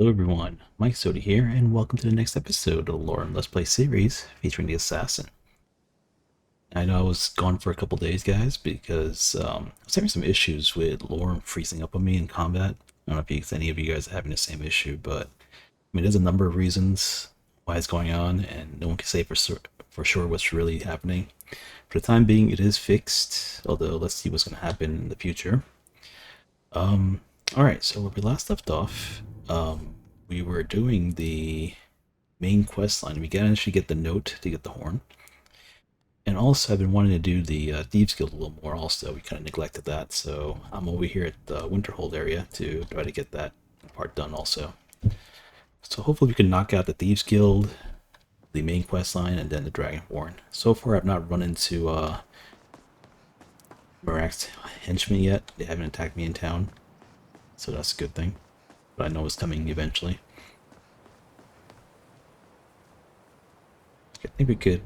Hello everyone, Mikezodia here, and welcome to the next episode of the Lorerim Let's Play series featuring the Assassin. I know I was gone for a couple days, guys, because I was having some issues with Lorerim freezing up on me in combat. I don't know if any of you guys are having the same issue, but I mean, there's a number of reasons why it's going on, and no one can say for sure what's really happening. For the time being, it is fixed, although let's see what's going to happen in the future. Alright, so where we last left off, we were doing the main quest line. We can actually get the note to get the horn. And also, I've been wanting to do the Thieves Guild a little more also. We kind of neglected that, so I'm over here at the Winterhold area to try to get that part done also. So hopefully we can knock out the Thieves Guild, the main quest line, and then the Dragonborn. So far, I've not run into Marak's henchmen yet. They haven't attacked me in town, so that's a good thing. But I know it's coming eventually. I think we could...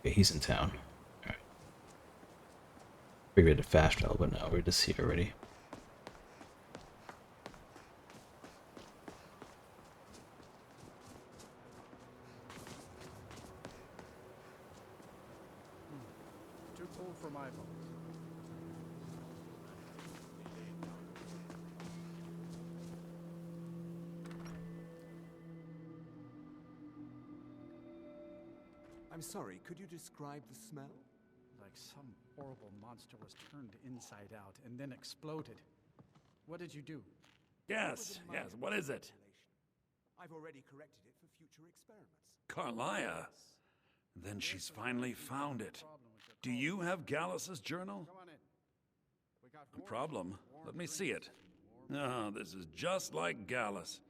Okay, he's in town. Alright. Figured a fast travel, but no, we're just here already. Too cold for my boat. I'm sorry, could you describe the smell? Like some horrible monster was turned inside out and then exploded. What did you do? Yes, what is it? I've already corrected it for future experiments. Carlia? Then she's finally found it. Do you have Gallus's journal? Come on in. We got A problem? Let me see it. Ah, this is just like Gallus.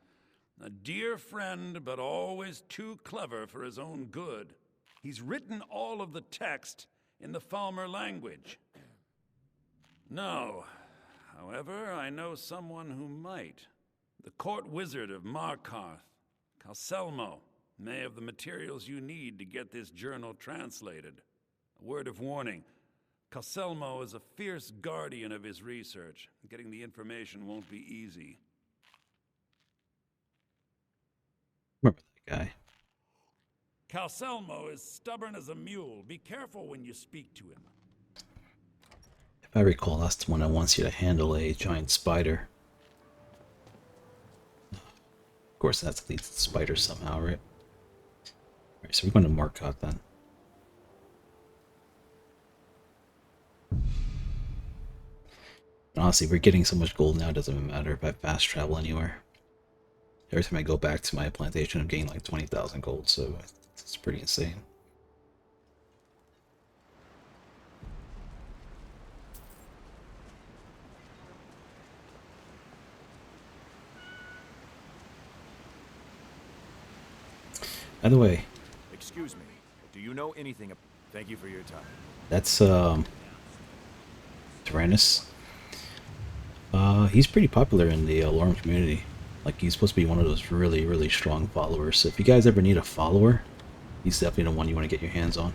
A dear friend, but always too clever for his own good. He's written all of the text in the Falmer language. No. However, I know someone who might. The court wizard of Markarth, Calselmo, may have the materials you need to get this journal translated. A word of warning. Calselmo is a fierce guardian of his research. Getting the information won't be easy. Remember that guy. Calselmo is stubborn as a mule. Be careful when you speak to him. If I recall, that's the one that wants you to handle a giant spider. Of course, that's leads to the spider somehow, right? Alright, so we're going to Markarth then. Honestly, we're getting so much gold now, it doesn't even matter if I fast travel anywhere. Every time I go back to my plantation, I'm getting like 20,000 gold, so it's pretty insane. By the way, Excuse me. Do you know anything? Thank you for your time. that's Tyrannus. He's pretty popular in the Lorerim community. Like, he's supposed to be one of those really, really strong followers. So if you guys ever need a follower, he's definitely the one you want to get your hands on.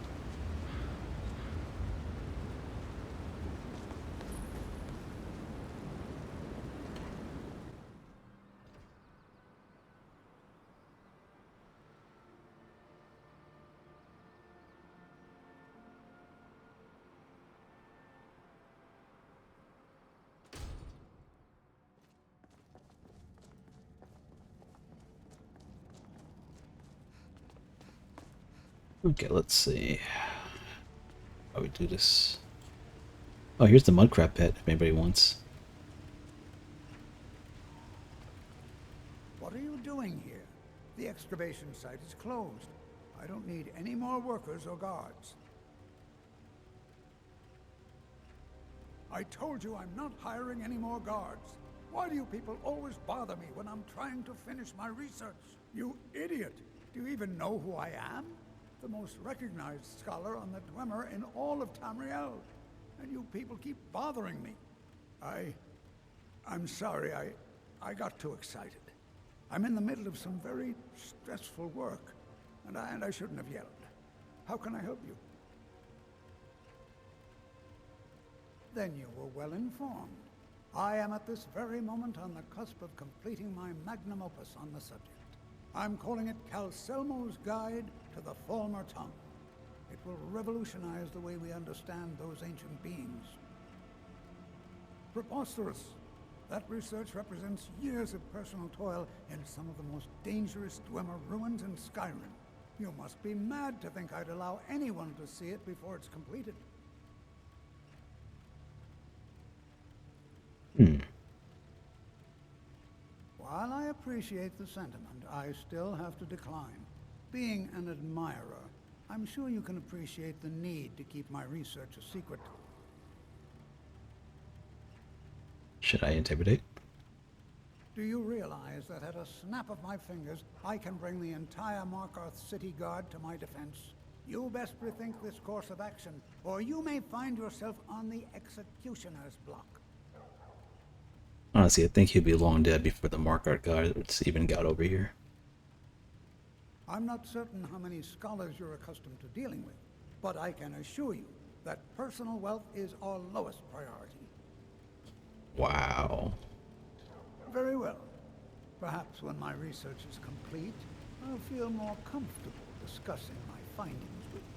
Okay, let's see how we do this. Oh, here's the mudcrab pit, if anybody wants. What are you doing here? The excavation site is closed. I don't need any more workers or guards. I told you I'm not hiring any more guards. Why do you people always bother me when I'm trying to finish my research? You idiot! Do you even know who I am? The most recognized scholar on the Dwemer in all of Tamriel. And you people keep bothering me. I'm sorry, I got too excited. I'm in the middle of some very stressful work, and I shouldn't have yelled. How can I help you? Then you were well informed. I am at this very moment on the cusp of completing my magnum opus on the subject. I'm calling it Calselmo's Guide to the Former Tongue. It will revolutionize the way we understand those ancient beings. Preposterous! That research represents years of personal toil in some of the most dangerous Dwemer ruins in Skyrim. You must be mad to think I'd allow anyone to see it before it's completed. While I appreciate the sentiment, I still have to decline. Being an admirer, I'm sure you can appreciate the need to keep my research a secret. Should I intimidate? Do you realize that at a snap of my fingers, I can bring the entire Markarth city guard to my defense? You best rethink this course of action, or you may find yourself on the executioner's block. Honestly, I think he'd be long dead before the Markart guards even got over here. I'm not certain how many scholars you're accustomed to dealing with, but I can assure you that personal wealth is our lowest priority. Wow. Very well. Perhaps when my research is complete, I'll feel more comfortable discussing my findings with you.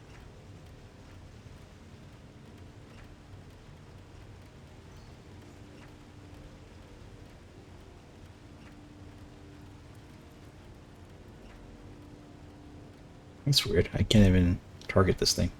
That's weird. I can't even target this thing.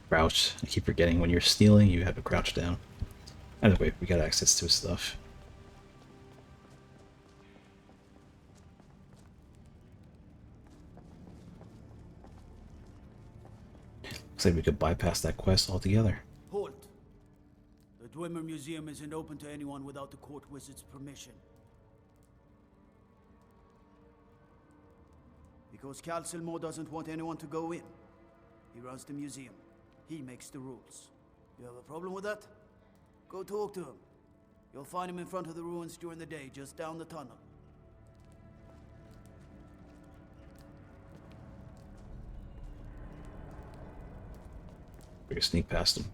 Crouch. I keep forgetting when you're stealing, you have to crouch down. Anyway, we got access to his stuff. Looks like we could bypass that quest altogether. Halt! The Dwemer Museum isn't open to anyone without the court wizard's permission. Because Calselmo doesn't want anyone to go in. He runs the museum. He makes the rules. You have a problem with that? Go talk to him. You'll find him in front of the ruins during the day, just down the tunnel. We're gonna sneak past him.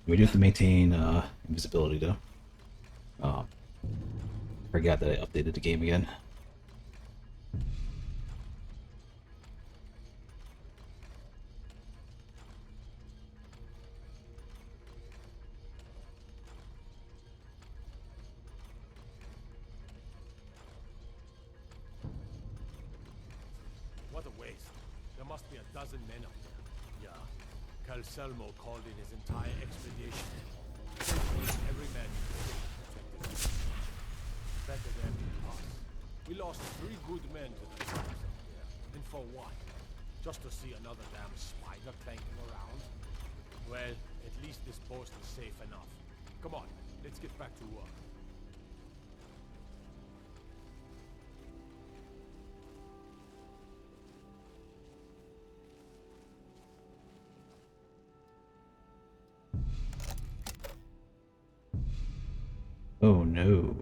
We do have to maintain invisibility though. Forgot that I updated the game again. What a waste. There must be a dozen men up there. Yeah. Calselmo called in his entire expedition. Every man better than us. We lost 3 good men to the tribes up there. And for what? Just to see another damn spider clanking around? Well, at least this post is safe enough. Come on, let's get back to work. Oh no.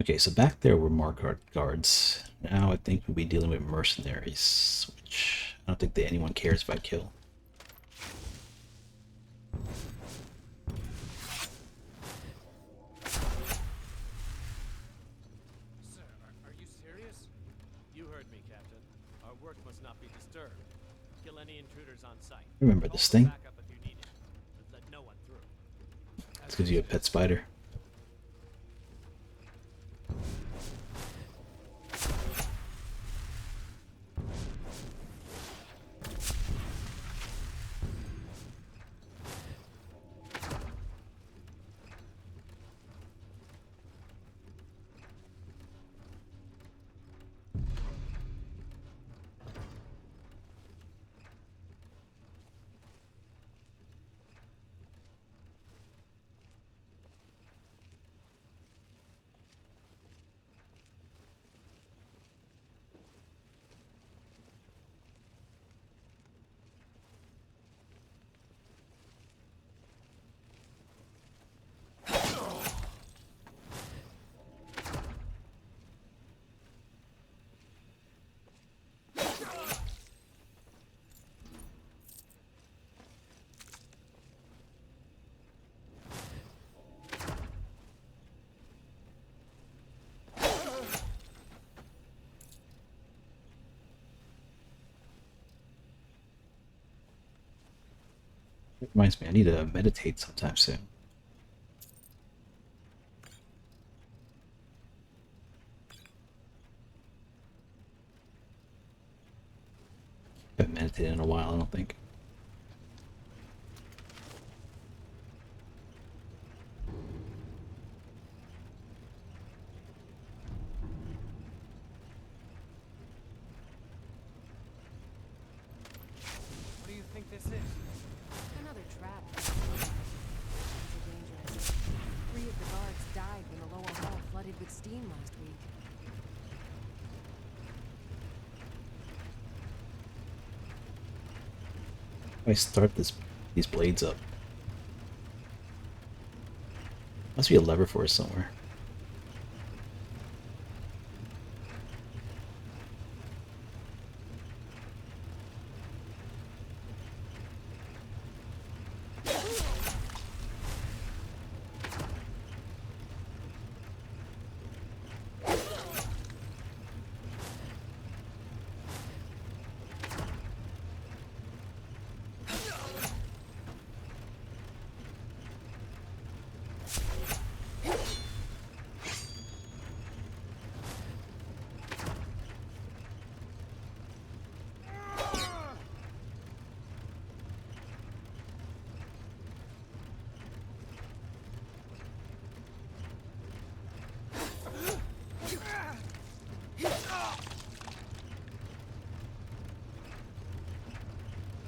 Okay, so back there were Markart guards. Now I think we'll be dealing with mercenaries, which I don't think that anyone cares if I kill. work must not be disturbed. Kill any intruders on site. Remember Call this for thing? backup if you need it, but let no one through. This gives you a pet spider. It reminds me, I need to meditate sometime soon. Haven't meditated in a while, I don't think. What do you think this is? Another trap. These are dangerous. 3 of the guards died when the lower hall flooded with steam last week. I start these blades up. Must be a lever for it somewhere.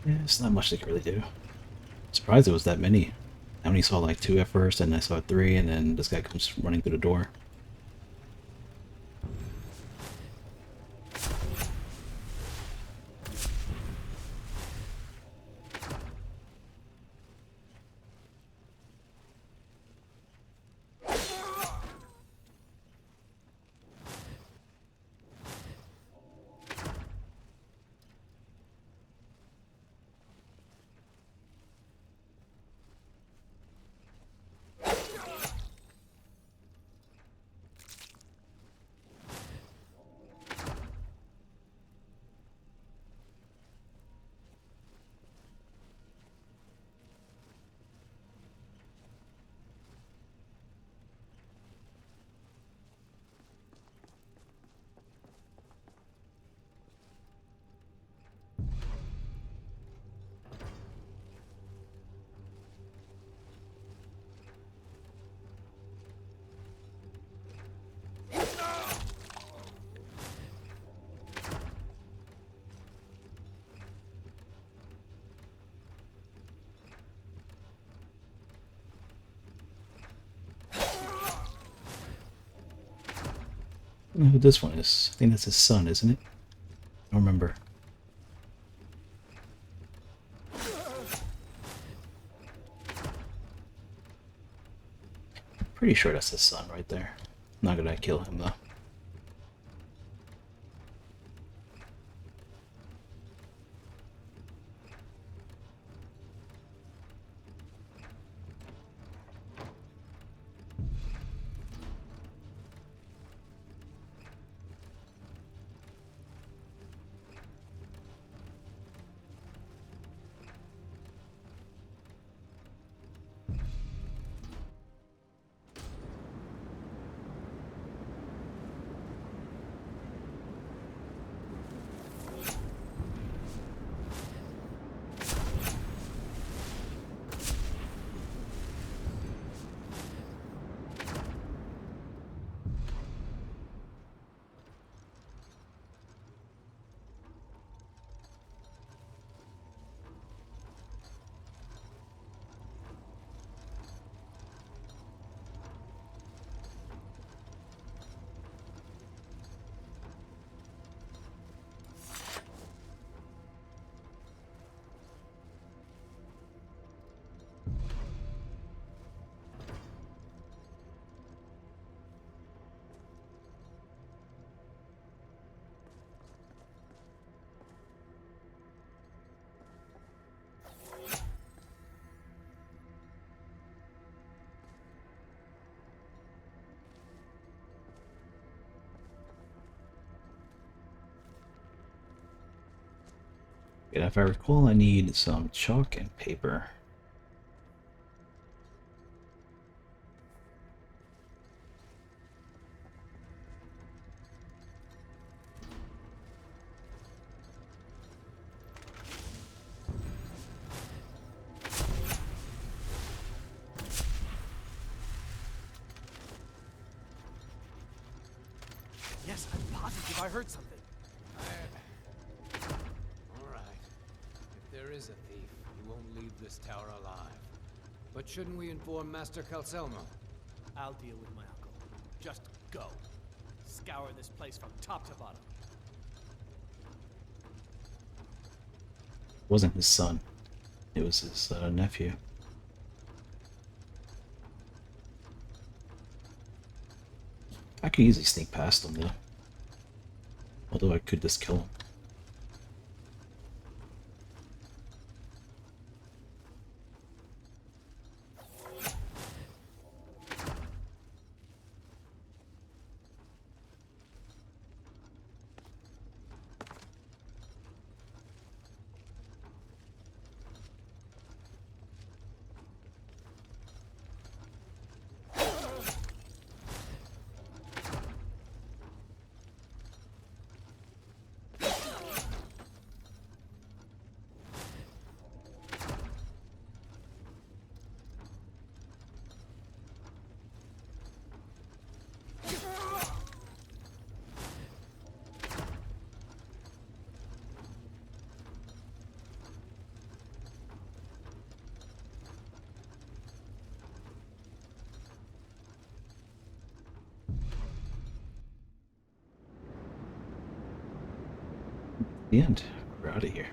Yeah, it's not much they can really do. Surprised it was that many. I only saw like 2 at first, and I saw 3, and then this guy comes running through the door. I don't know who this one is. I think that's his son, isn't it? I don't remember. Pretty sure that's his son right there. Not gonna kill him though. And if I recall, I need some chalk and paper. Yes, I'm positive I heard something. All right. If there is a thief, he won't leave this tower alive. But shouldn't we inform Master Calcelmo? I'll deal with my uncle. Just go. Scour this place from top to bottom. It wasn't his son. It was his nephew. I could easily sneak past him though. Although I could just kill him. The end. We're out of here.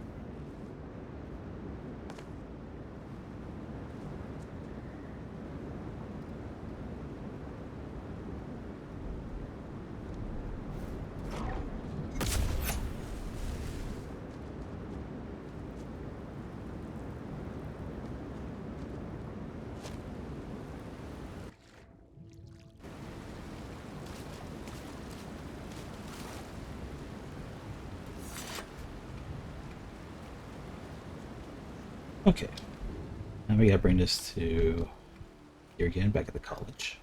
Okay. Now we gotta bring this to here again, back at the college.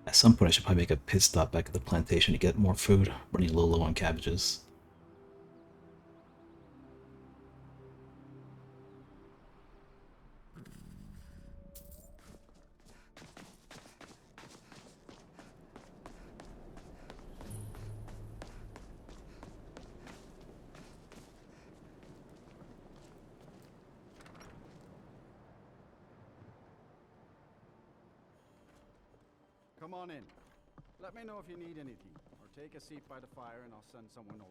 At some point I should probably make a pit stop back at the plantation to get more food. Running a little low on cabbages. Come on in. Let me know if you need anything, or take a seat by the fire and I'll send someone over.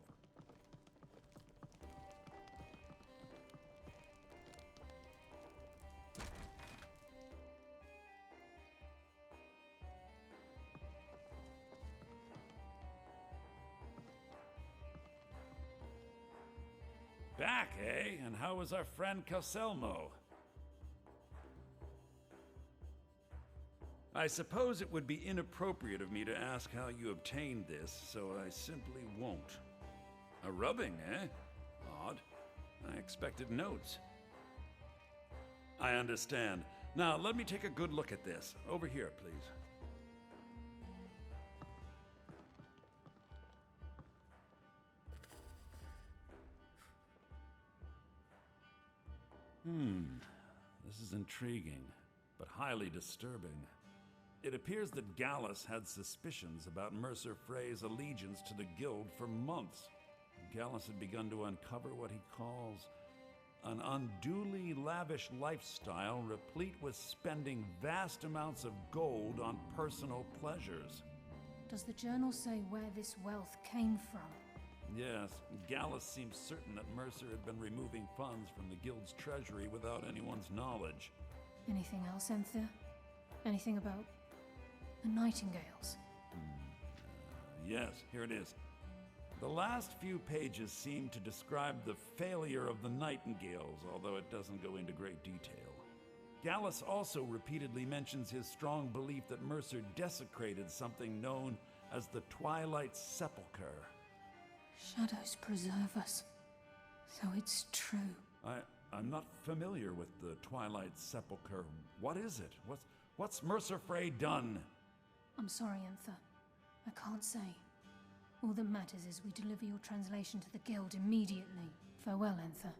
Back, eh? And how was our friend Calcelmo? I suppose it would be inappropriate of me to ask how you obtained this, so I simply won't. A rubbing, eh? Odd. I expected notes. I understand. Now, let me take a good look at this. Over here, please. This is intriguing, but highly disturbing. It appears that Gallus had suspicions about Mercer Frey's allegiance to the Guild for months. Gallus had begun to uncover what he calls an unduly lavish lifestyle replete with spending vast amounts of gold on personal pleasures. Does the journal say where this wealth came from? Yes, Gallus seems certain that Mercer had been removing funds from the Guild's treasury without anyone's knowledge. Anything else, Anthea? Anything about the Nightingales? Yes, here it is. The last few pages seem to describe the failure of the Nightingales, although it doesn't go into great detail. Gallus also repeatedly mentions his strong belief that Mercer desecrated something known as the Twilight Sepulchre. Shadows preserve us. So it's true. I'm not familiar with the Twilight Sepulchre. What is it? What's Mercer Frey done? I'm sorry, Anther. I can't say. All that matters is we deliver your translation to the Guild immediately. Farewell, Anther.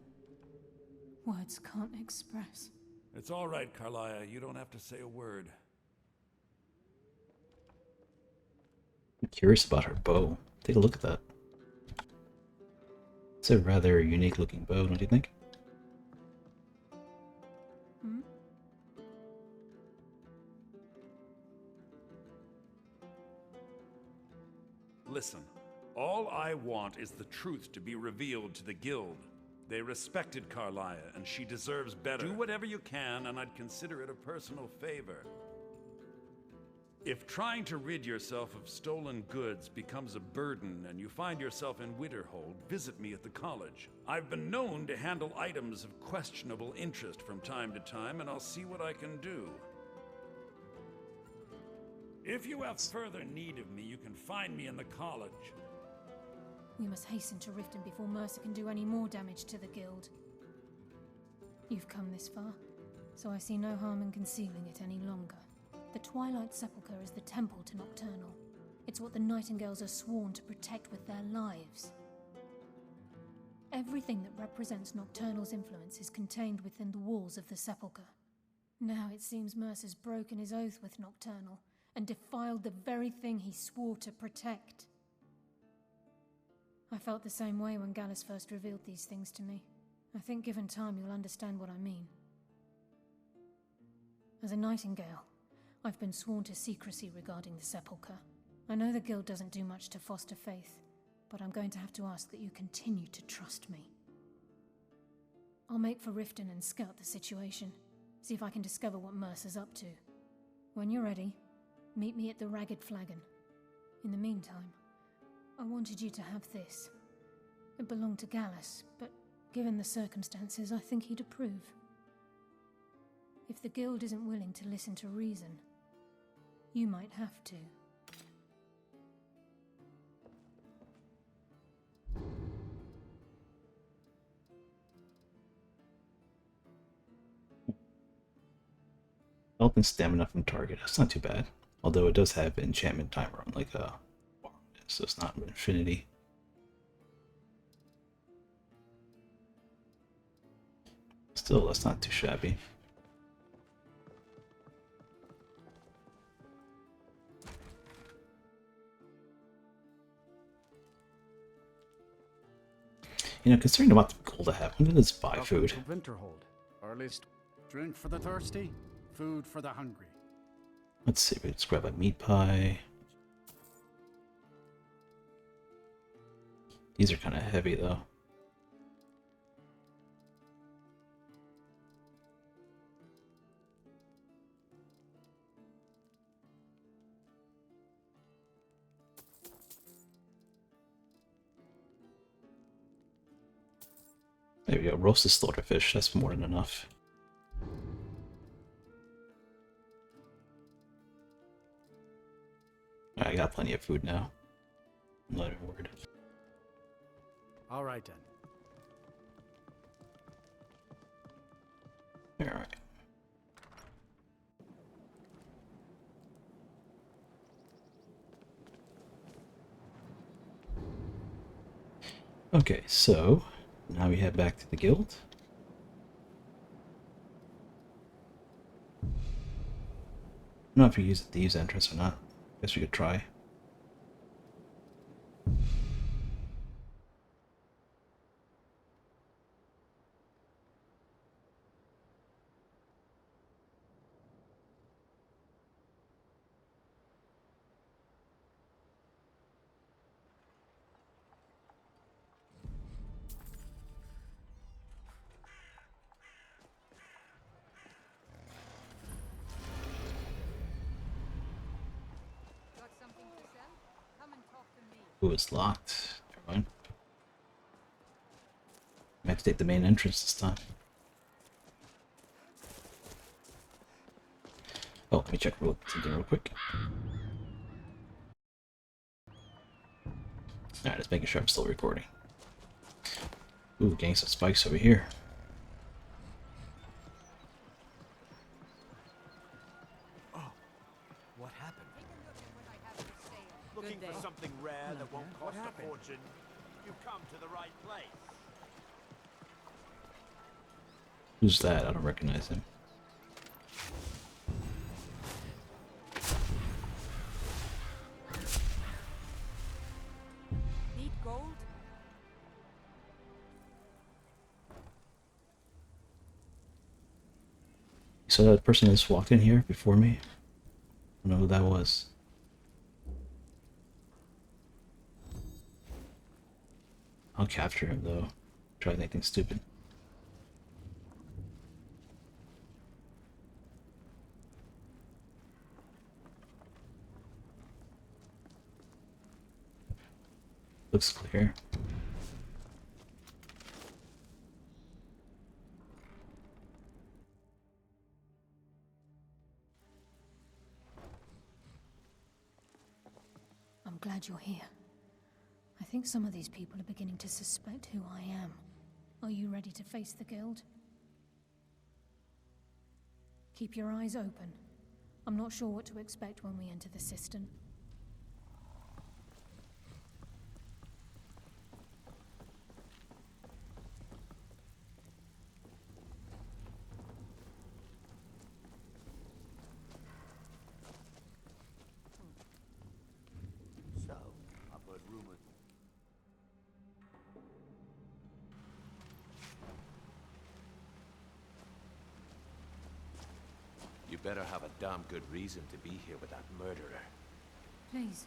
Words can't express. It's all right, Carlia. You don't have to say a word. I'm curious about her bow. Take a look at that. It's a rather unique looking bow, don't you think? Hmm? Listen, all I want is the truth to be revealed to the Guild. They respected Carlia, and she deserves better. Do whatever you can, and I'd consider it a personal favor. If trying to rid yourself of stolen goods becomes a burden and you find yourself in Winterhold, visit me at the college. I've been known to handle items of questionable interest from time to time, and I'll see what I can do. If you have further need of me, you can find me in the college. We must hasten to Riften before Mercer can do any more damage to the Guild. You've come this far, so I see no harm in concealing it any longer. The Twilight Sepulchre is the temple to Nocturnal. It's what the Nightingales are sworn to protect with their lives. Everything that represents Nocturnal's influence is contained within the walls of the Sepulchre. Now it seems Mercer's broken his oath with Nocturnal and defiled the very thing he swore to protect. I felt the same way when Gallus first revealed these things to me. I think given time you'll understand what I mean. As a Nightingale, I've been sworn to secrecy regarding the Sepulchre. I know the Guild doesn't do much to foster faith, but I'm going to have to ask that you continue to trust me. I'll make for Riften and scout the situation, see if I can discover what Mercer's up to. When you're ready, meet me at the Ragged Flagon. In the meantime, I wanted you to have this. It belonged to Gallus, but given the circumstances, I think he'd approve. If the Guild isn't willing to listen to reason, you might have to. Health and stamina from target. That's not too bad. Although it does have enchantment timer on like a so it's not infinity. Still, that's not too shabby. You know, considering about the gold I have, I'm gonna just buy food. To Winterhold, or at least drink for the thirsty, food for the hungry. Let's see, let's grab a meat pie. These are kind of heavy though. There we go, roasted slaughterfish, that's more than enough. I got plenty of food now. Not a word. All right then. Alright. Okay, so now we head back to the guild. I don't know if we use the thieves' entrance or not. Guess we could try. Ooh, it's locked. Never mind. I have to take the main entrance this time. Oh, let me check something real quick. Alright, just making sure I'm still recording. Ooh, getting some spikes over here. Oh, what happened? Looking for something rare that won't cost a fortune? You come to the right place. Who's that? I don't recognize him. Need gold? So that person that just walked in here before me? I don't know who that was. I'll capture him though. Try anything stupid. Looks clear. I'm glad you're here. I think some of these people are beginning to suspect who I am. Are you ready to face the Guild? Keep your eyes open. I'm not sure what to expect when we enter the cistern. So, I've heard rumors. You better have a damn good reason to be here with that murderer. Please,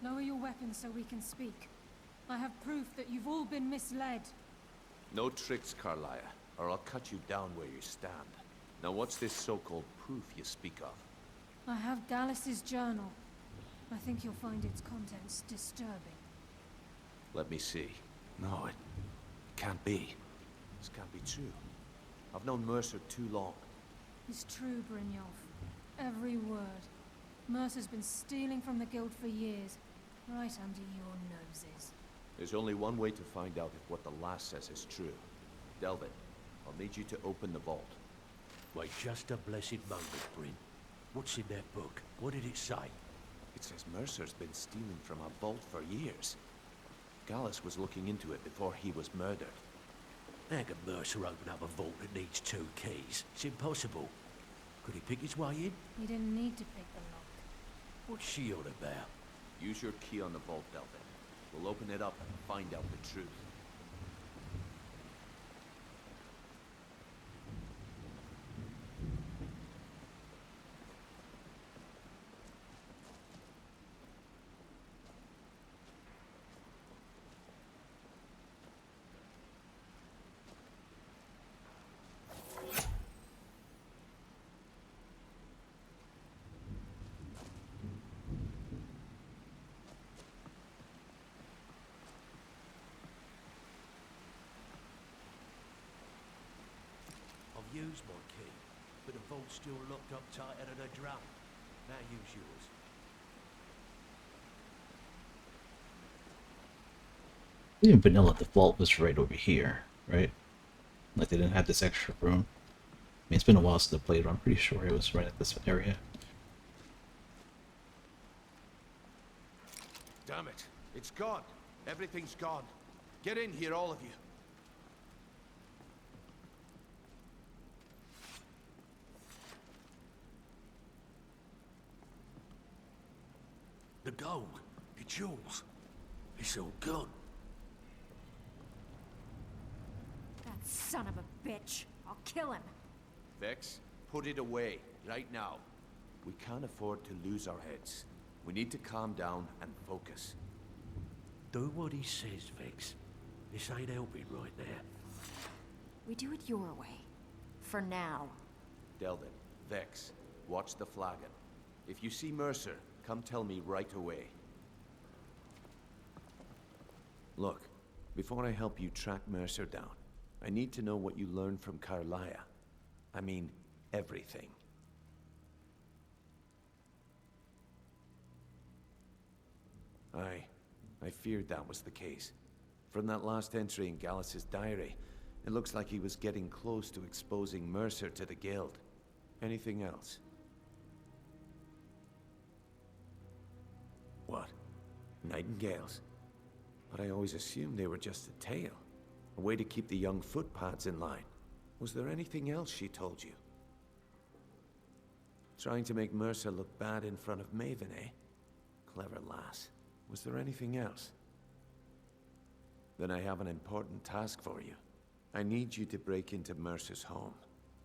lower your weapons so we can speak. I have proof that you've all been misled. No tricks, Carlia, or I'll cut you down where you stand. Now what's this so-called proof you speak of? I have Gallus's journal. I think you'll find its contents disturbing. Let me see. No, it can't be. This can't be true. I've known Mercer too long. It's true, Brynjolf. Every word. Mercer's been stealing from the Guild for years, right under your noses. There's only one way to find out if what the lass says is true. Delvin, I'll need you to open the vault. Wait just a blessed moment, Bryn. What's in that book? What did it say? It says Mercer's been stealing from our vault for years. Gallus was looking into it before he was murdered. How can Mercer open up a vault that needs 2 keys? It's impossible. Could he pick his way in? He didn't need to pick the lock. What's she on about? Use your key on the vault, Delvin. We'll open it up and find out the truth. I've used my key, but the vault's still locked up tighter than a drum. Now use yours. Even vanilla, the vault was right over here, right? Like they didn't have this extra room. I mean, it's been a while since I played, but I'm pretty sure it was right at this area. Damn it. It's gone. Everything's gone. Get in here, all of you. The gold, the jewels, it's all gone. That son of a bitch. I'll kill him. Vex, put it away, right now. We can't afford to lose our heads. We need to calm down and focus. Do what he says, Vex. This ain't helping right now. We do it your way. For now. Delvin, Vex, watch the flagon. If you see Mercer, come tell me right away. Look, before I help you track Mercer down, I need to know what you learned from Carlia. I mean, everything. I feared that was the case. From that last entry in Gallus's diary, it looks like he was getting close to exposing Mercer to the Guild. Anything else? What? Nightingales? But I always assumed they were just a tale. A way to keep the young footpads in line. Was there anything else she told you? Trying to make Mercer look bad in front of Maven, eh? Clever lass. Was there anything else? Then I have an important task for you. I need you to break into Mercer's home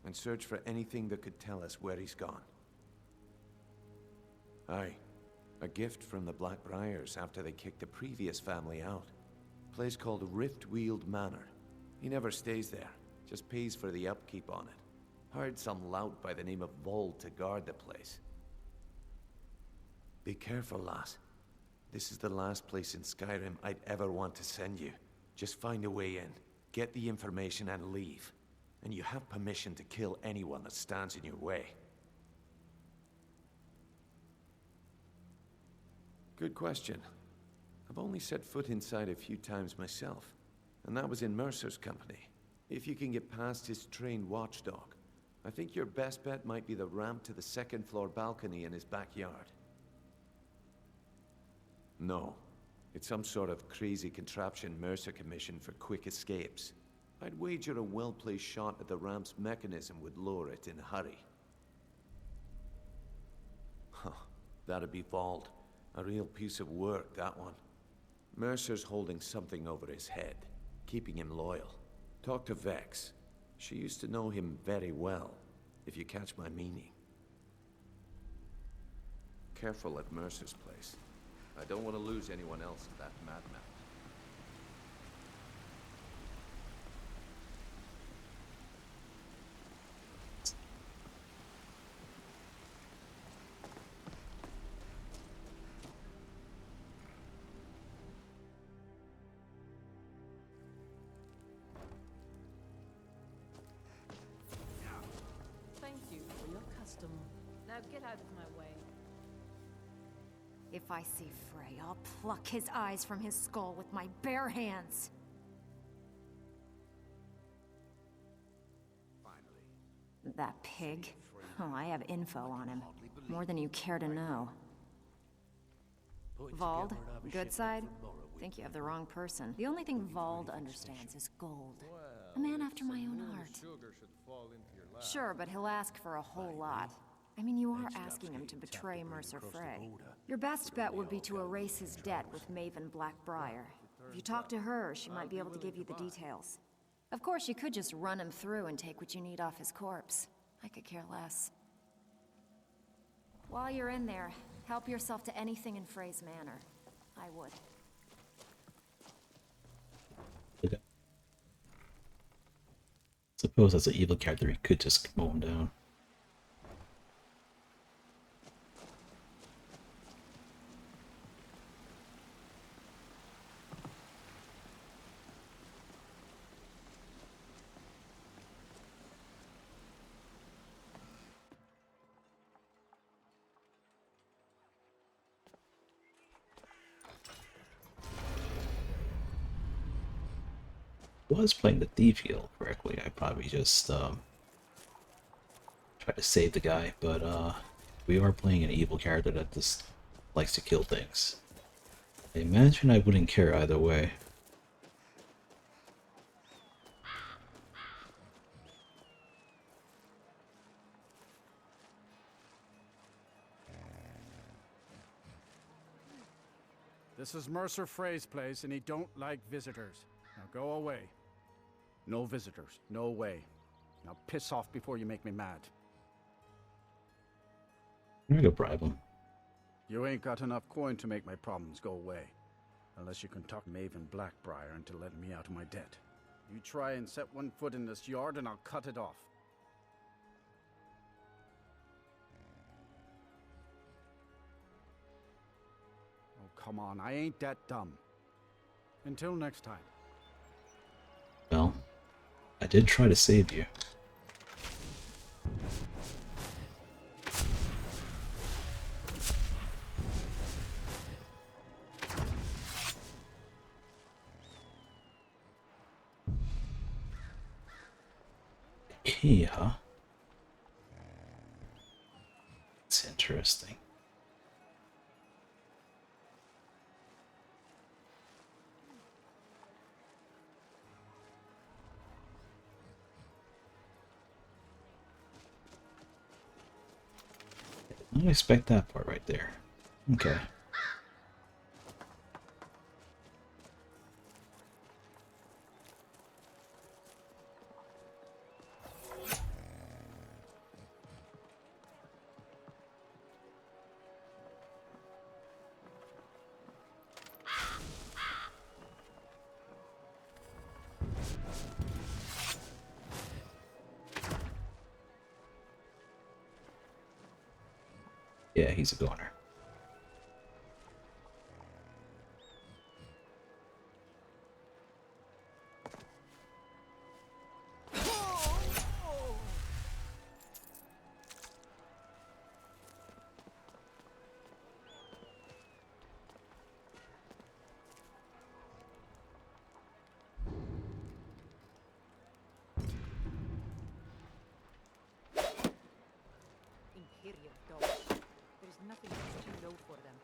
and search for anything that could tell us where he's gone. Aye. A gift from the Blackbriars after they kicked the previous family out. Place called Riftweald Manor. He never stays there, just pays for the upkeep on it. Hired some lout by the name of Vold to guard the place. Be careful, lass. This is the last place in Skyrim I'd ever want to send you. Just find a way in, get the information and leave. And you have permission to kill anyone that stands in your way. Good question. I've only set foot inside a few times myself, and that was in Mercer's company. If you can get past his trained watchdog, I think your best bet might be the ramp to the second-floor balcony in his backyard. No. It's some sort of crazy contraption Mercer commissioned for quick escapes. I'd wager a well-placed shot at the ramp's mechanism would lower it in a hurry. Huh. That'd be Vold. A real piece of work, that one. Mercer's holding something over his head, keeping him loyal. Talk to Vex. She used to know him very well, if you catch my meaning. Careful at Mercer's place. I don't want to lose anyone else in that madman. Thank you for your custom. Now get out of my way. If I see Frey, I'll pluck his eyes from his skull with my bare hands. Finally. That pig. Oh, I have info on him. More than you care to know. Vold, good side? Think you have the wrong person. The only thing Vold understands is gold. A man after my own heart. Sure, but he'll ask for a whole lot. I mean, you are asking him to betray Mercer Frey. Your best bet would be to erase his debt with Maven Blackbriar. If you talk to her, she might be able to give you the details. Of course, you could just run him through and take what you need off his corpse. I could care less. While you're in there, help yourself to anything in Frey's manor. I would. Okay. Suppose as an evil character, he could just mow him down. Was playing the Thief Guild correctly, I probably just tried to save the guy, but we are playing an evil character that just likes to kill things. I imagine I wouldn't care either way. This is Mercer Frey's place, and he don't like visitors. Now go away. No visitors. No way. Now piss off before you make me mad. I'm gonna go bribe him. You ain't got enough coin to make my problems go away. Unless you can talk Maven Blackbriar into letting me out of my debt. You try and set one foot in this yard and I'll cut it off. Oh, come on. I ain't that dumb. Until next time. Well, I did try to save you. Yeah. It's interesting. I didn't expect that part right there. Okay. Yeah, he's a goner. Imperial dogs. There is nothing else too low for them.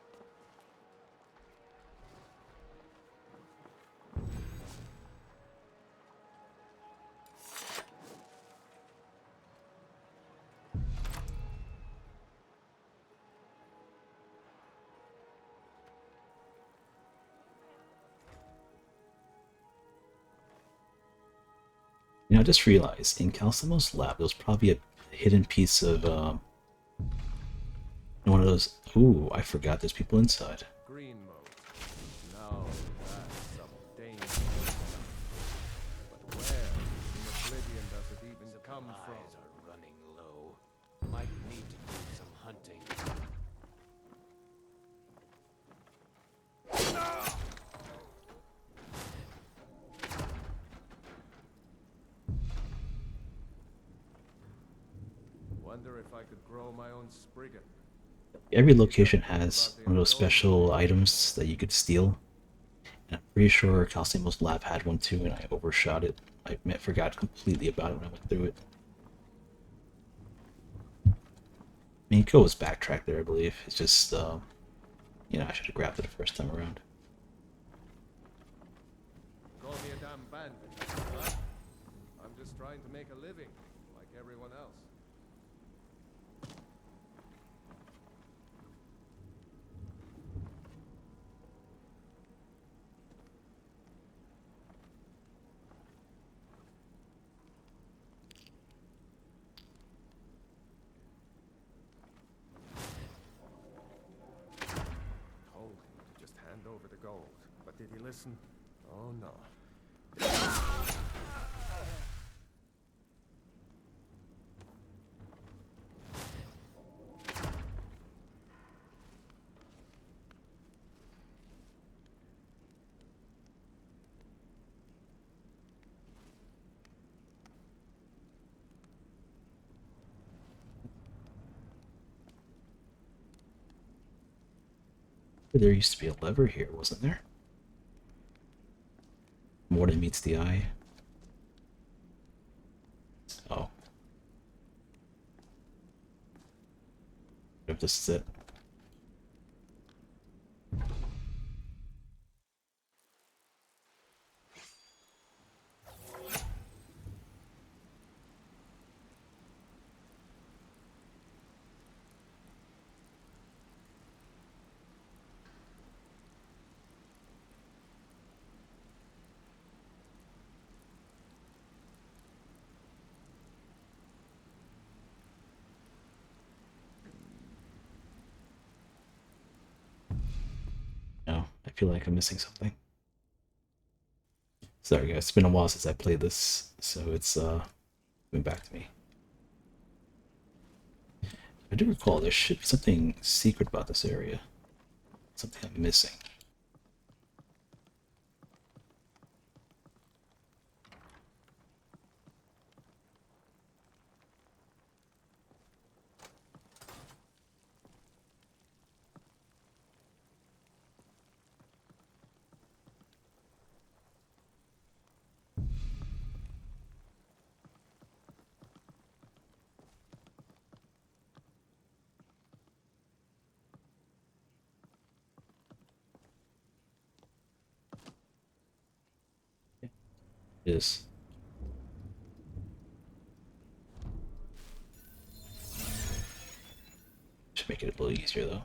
You know, I just realized in Calcemo's lab, there's probably a hidden piece of one of those. Ooh, I forgot there's people inside. Green mode. Now that's some danger. But where in Oblivion does it even come from? Supplies are running low. Might need to do some hunting. Wonder if I could grow my own Spriggan. Every location has one of those special items that you could steal. And I'm pretty sure Calcemo's lab had one too, and I overshot it. I forgot completely about it when I went through it. I mean, you could always backtrack there, I believe. It's just, you know, I should have grabbed it the first time around. Call me a damn bandit, huh? I'm just trying to make a living, like everyone else. Told him to just hand over the gold, but did he listen? Oh no. There used to be a lever here, wasn't there? More than meets the eye. Oh. If this is it. No, I feel like I'm missing something. Sorry guys, it's been a while since I played this, so it's coming back to me. I do recall there should be something secret about this area. Something I'm missing. Is. Should make it a little easier though.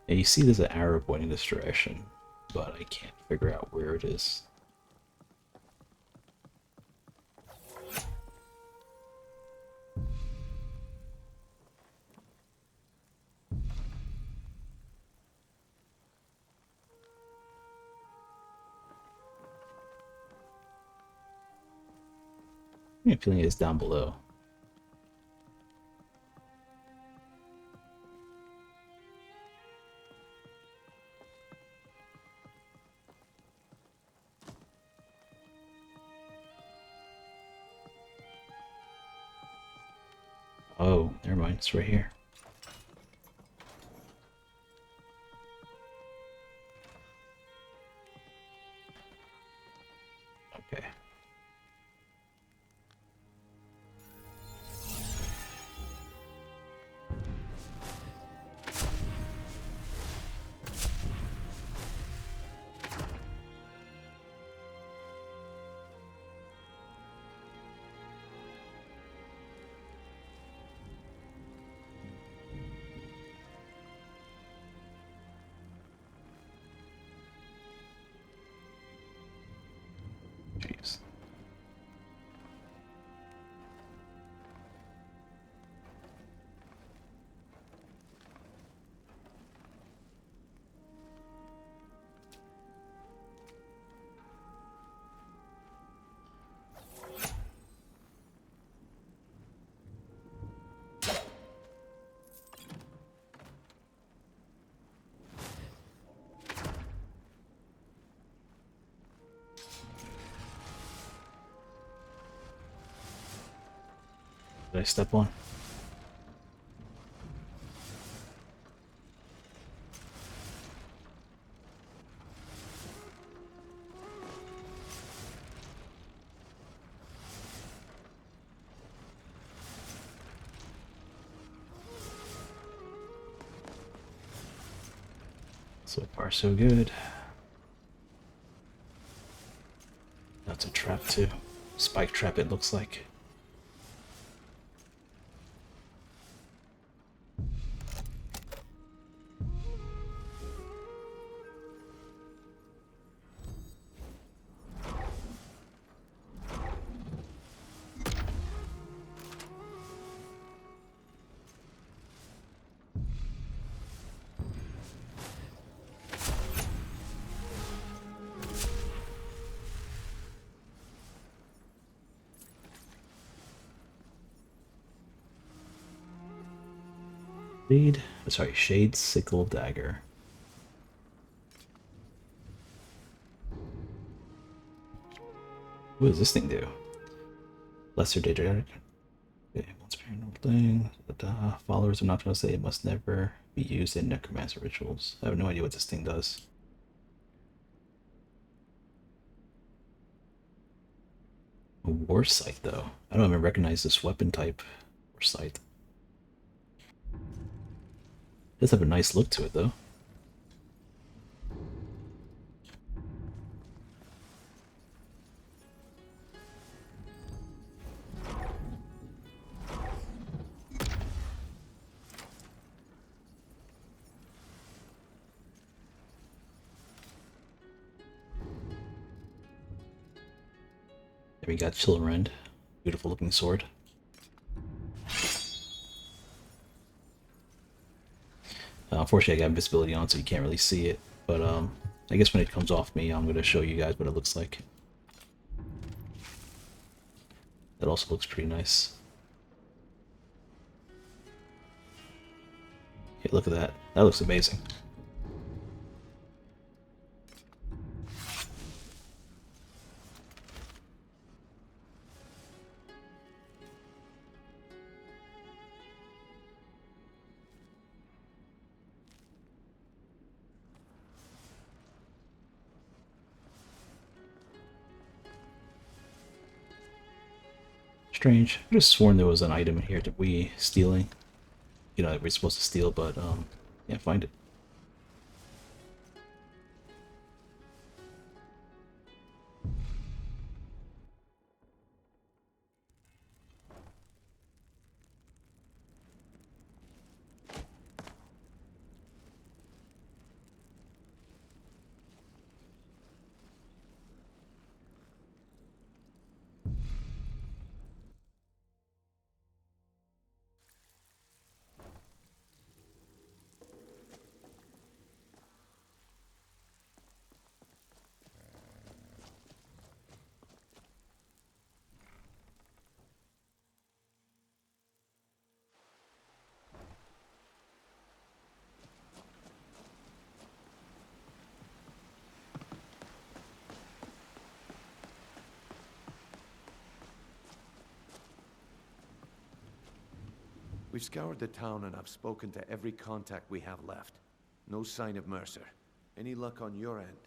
And you see there's an arrow pointing this direction, but I can't figure out where it is. I have a feeling it's down below. Oh, never mind, it's right here. Okay. Jeez. Did I step on? So far, so good. That's a trap too. Spike trap, it looks like. Shade Sickle Dagger. What does this thing do? Lesser data. Okay, once per normal thing. Followers are not going to say it must never be used in necromancer rituals. I have no idea what this thing does. A war scythe, though. I don't even recognize this weapon type. War scythe. Does have a nice look to it, though. There we got Chillerend. Beautiful looking sword. Unfortunately, I got invisibility on, so you can't really see it. But I guess when it comes off me, I'm going to show you guys what it looks like. That also looks pretty nice. Yeah, look at that. That looks amazing. strange. I could have sworn there was an item in here that we stealing. You know, that we're supposed to steal, but can't find it. We've scoured the town and I've spoken to every contact we have left. No sign of Mercer. Any luck on your end?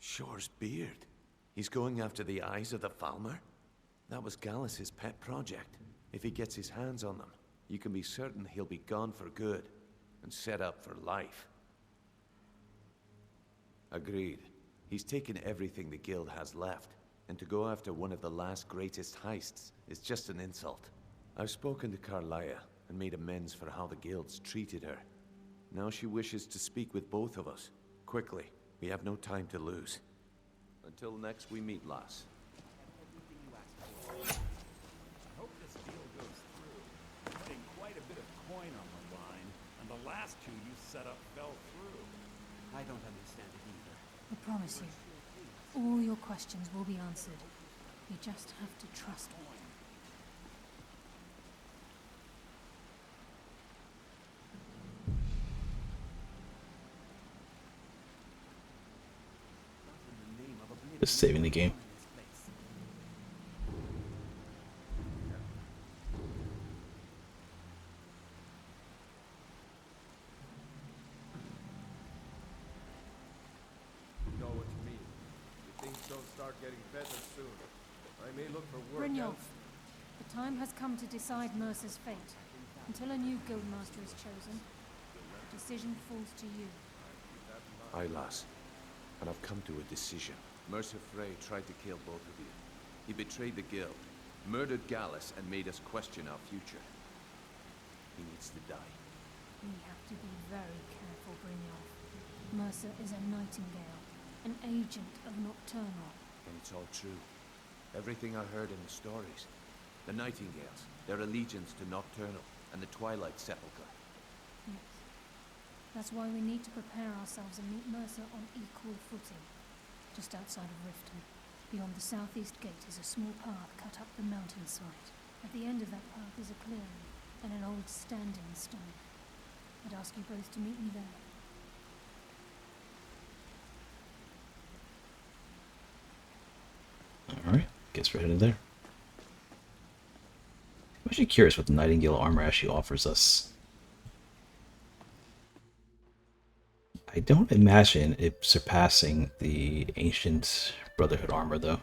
Shore's beard. He's going after the eyes of the Falmer? That was Gallus's pet project. If he gets his hands on them, you can be certain he'll be gone for good and set up for life. Agreed. He's taken everything the guild has left, and to go after one of the last greatest heists is just an insult. I've spoken to Carlia and made amends for how the guilds treated her. Now she wishes to speak with both of us. Quickly, we have no time to lose. Until next we meet, lass. I hope this deal goes through. You're putting quite a bit of coin on the line, and the last two you set up fell through. I don't understand it either. I promise you, all your questions will be answered. You just have to trust me. Just saving the game. You know what you mean. If things don't start getting better soon, I may look for work. Brynjolf, the time has come to decide Mercer's fate. Until a new guildmaster is chosen, the decision falls to you. Aye, lass. And I've come to a decision. Mercer Frey tried to kill both of you. He betrayed the guild, murdered Gallus, and made us question our future. He needs to die. We have to be very careful, Brynjolf. Mercer is a nightingale, an agent of Nocturnal. And it's all true. Everything I heard in the stories. The Nightingales, their allegiance to Nocturnal, and the Twilight Sepulchre. Yes. That's why we need to prepare ourselves and meet Mercer on equal footing. Just outside of Riften, beyond the southeast gate is a small path cut up the mountainside. At the end of that path is a clearing and an old standing stone. I'd ask you both to meet me there. Alright, guess we're headed there. I'm actually curious what the Nightingale armor actually offers us. I don't imagine it surpassing the ancient Brotherhood armor, though.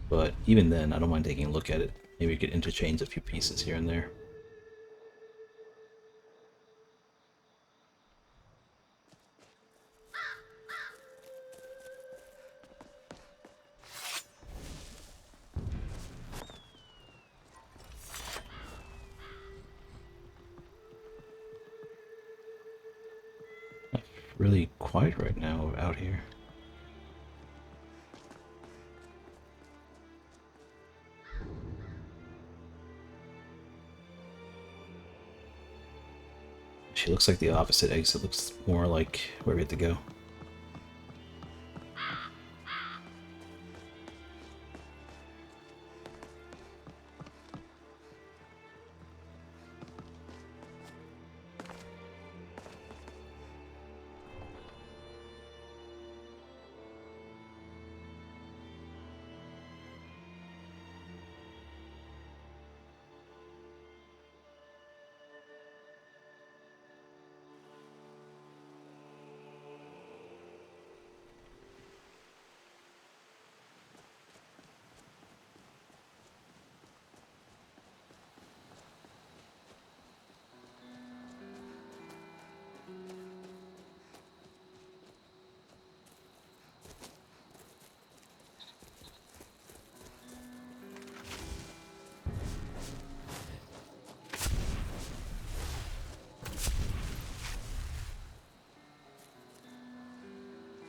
But even then, I don't mind taking a look at it. Maybe we could interchange a few pieces here and there. Really quiet right now out here. She looks like the opposite exit. Looks more like where we have to go.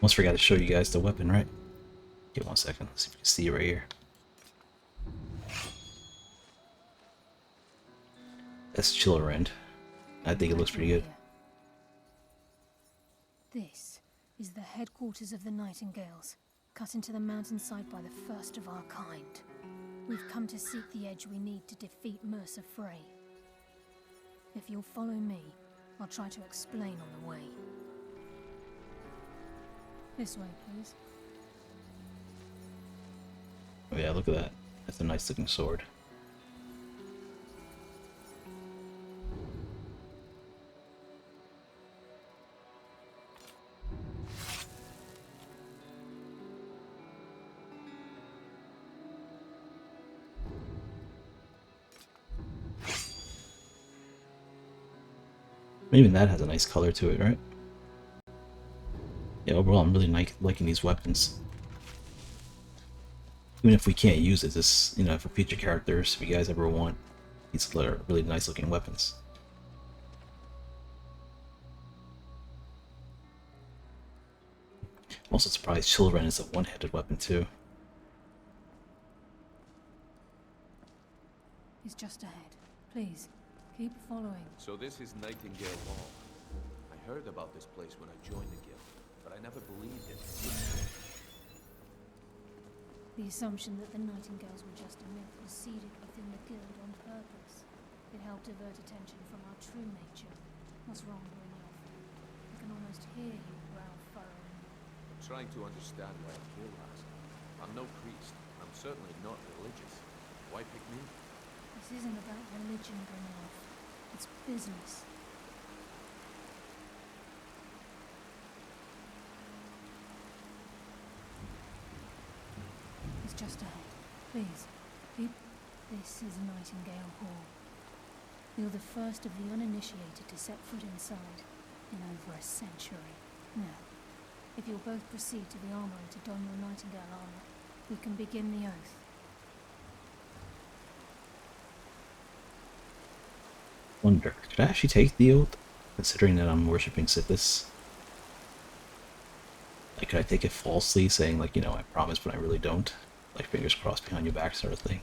Almost forgot to show you guys the weapon, right? Give 1 second. Let's see if you can see it right here. That's Chillerend. I think it looks pretty good. This is the headquarters of the Nightingales, cut into the mountainside by the first of our kind. We've come to seek the edge we need to defeat Mercer Frey. If you'll follow me, I'll try to explain on the way. This way, please. Oh yeah, look at that. That's a nice looking sword. Even that has a nice color to it, right? Yeah, overall I'm really liking these weapons. Even if we can't use it, this, you know, for future characters, if you guys ever want these really nice looking weapons. I'm also surprised Chilren is a one-handed weapon too. He's just ahead. Please, keep following. So this is Nightingale Hall. I heard about this place when I joined the guild, but I never believed it. The assumption that the Nightingales were just a myth was seeded within the guild on purpose. It helped divert attention from our true nature. What's wrong, Brynjolf? I can almost hear you growl furrowing. I'm trying to understand why I'm here, lass. I'm no priest. I'm certainly not religious. Why pick me? This isn't about religion, Brynjolf. It's business. He's just ahead. Please, keep... This is Nightingale Hall. You're the first of the uninitiated to set foot inside in over a century. Now, if you'll both proceed to the armory to don your Nightingale armor, we can begin the oath. Wonder, could I actually take the oath, considering that I'm worshipping Sithis? Like, could I take it falsely, saying, like, you know, I promise, but I really don't? Like, fingers crossed behind your back sort of thing.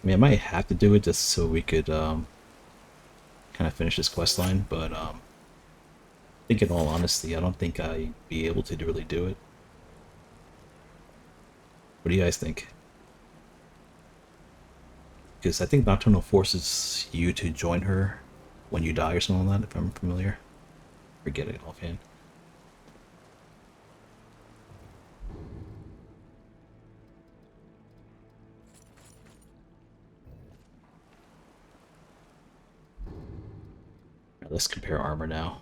I mean, I might have to do it just so we could, kind of finish this quest line, but, I think in all honesty, I don't think I'd be able to really do it. What do you guys think? Because I think Nocturnal forces you to join her when you die or something like that, if I'm familiar. Forget it offhand. Right, let's compare armor now.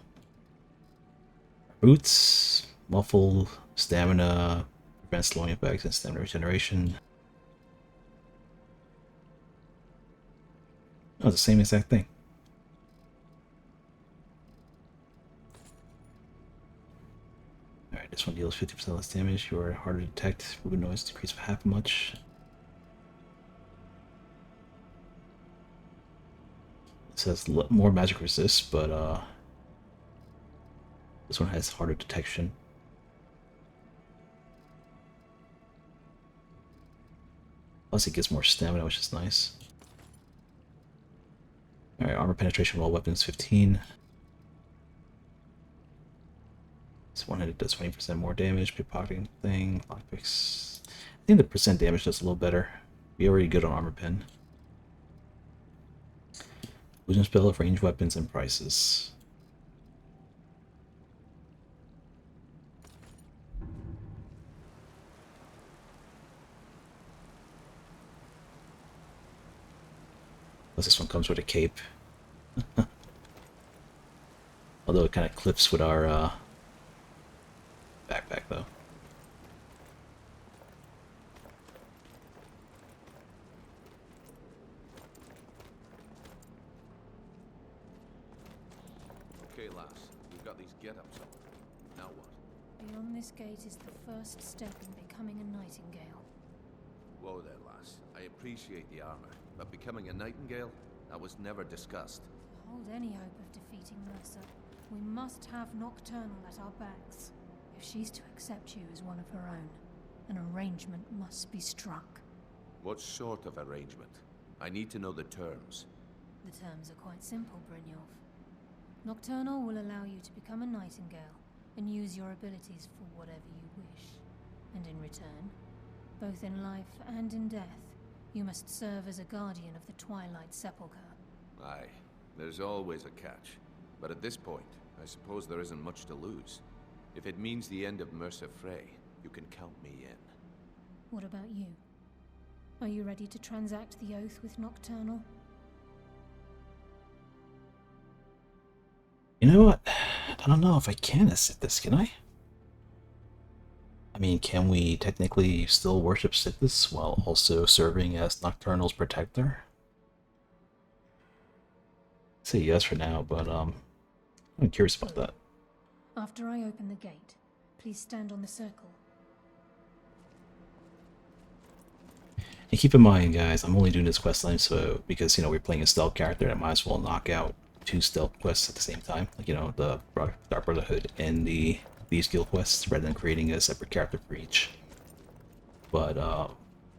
Boots, muffle, stamina, prevents slowing effects and stamina regeneration. Oh, it's the same exact thing. Alright, this one deals 50% less damage. You are harder to detect. Movement noise decreased by half much. It says more magic resist, but this one has harder detection. Plus it gives more stamina, which is nice. Alright, armor penetration of all weapons 15. This one hit does 20% more damage, pickpocketing thing, lockpicks. I think the percent damage does a little better. Be already good on armor pen. Illusion spell of ranged weapons and prices. Plus this one comes with a cape. Although it kind of clips with our backpack though. Okay, lass. We've got these get-ups up. Now what? Beyond this gate is the first step in becoming a nightingale. Whoa there, lass. I appreciate the armor, but becoming a nightingale? That was never discussed. To hold any hope of defeating Mercer, we must have Nocturnal at our backs. If she's to accept you as one of her own, an arrangement must be struck. What sort of arrangement? I need to know the terms. The terms are quite simple, Brynjolf. Nocturnal will allow you to become a nightingale and use your abilities for whatever you wish. And in return, both in life and in death, you must serve as a guardian of the Twilight Sepulchre. Aye, there's always a catch. But at this point, I suppose there isn't much to lose. If it means the end of Mercer Frey, you can count me in. What about you? Are you ready to transact the oath with Nocturnal? You know what? I don't know if I can accept this, can I? I mean, can we technically still worship Sithis while also serving as Nocturnal's protector? I'd say yes for now, but I'm curious about that. After I open the gate, please stand on the circle. And keep in mind, guys, I'm only doing this quest line so because, you know, we're playing a stealth character, I might as well knock out 2 stealth quests at the same time. Like, you know, the Dark Brotherhood and the Thieves Guild quests, rather than creating a separate character for each. But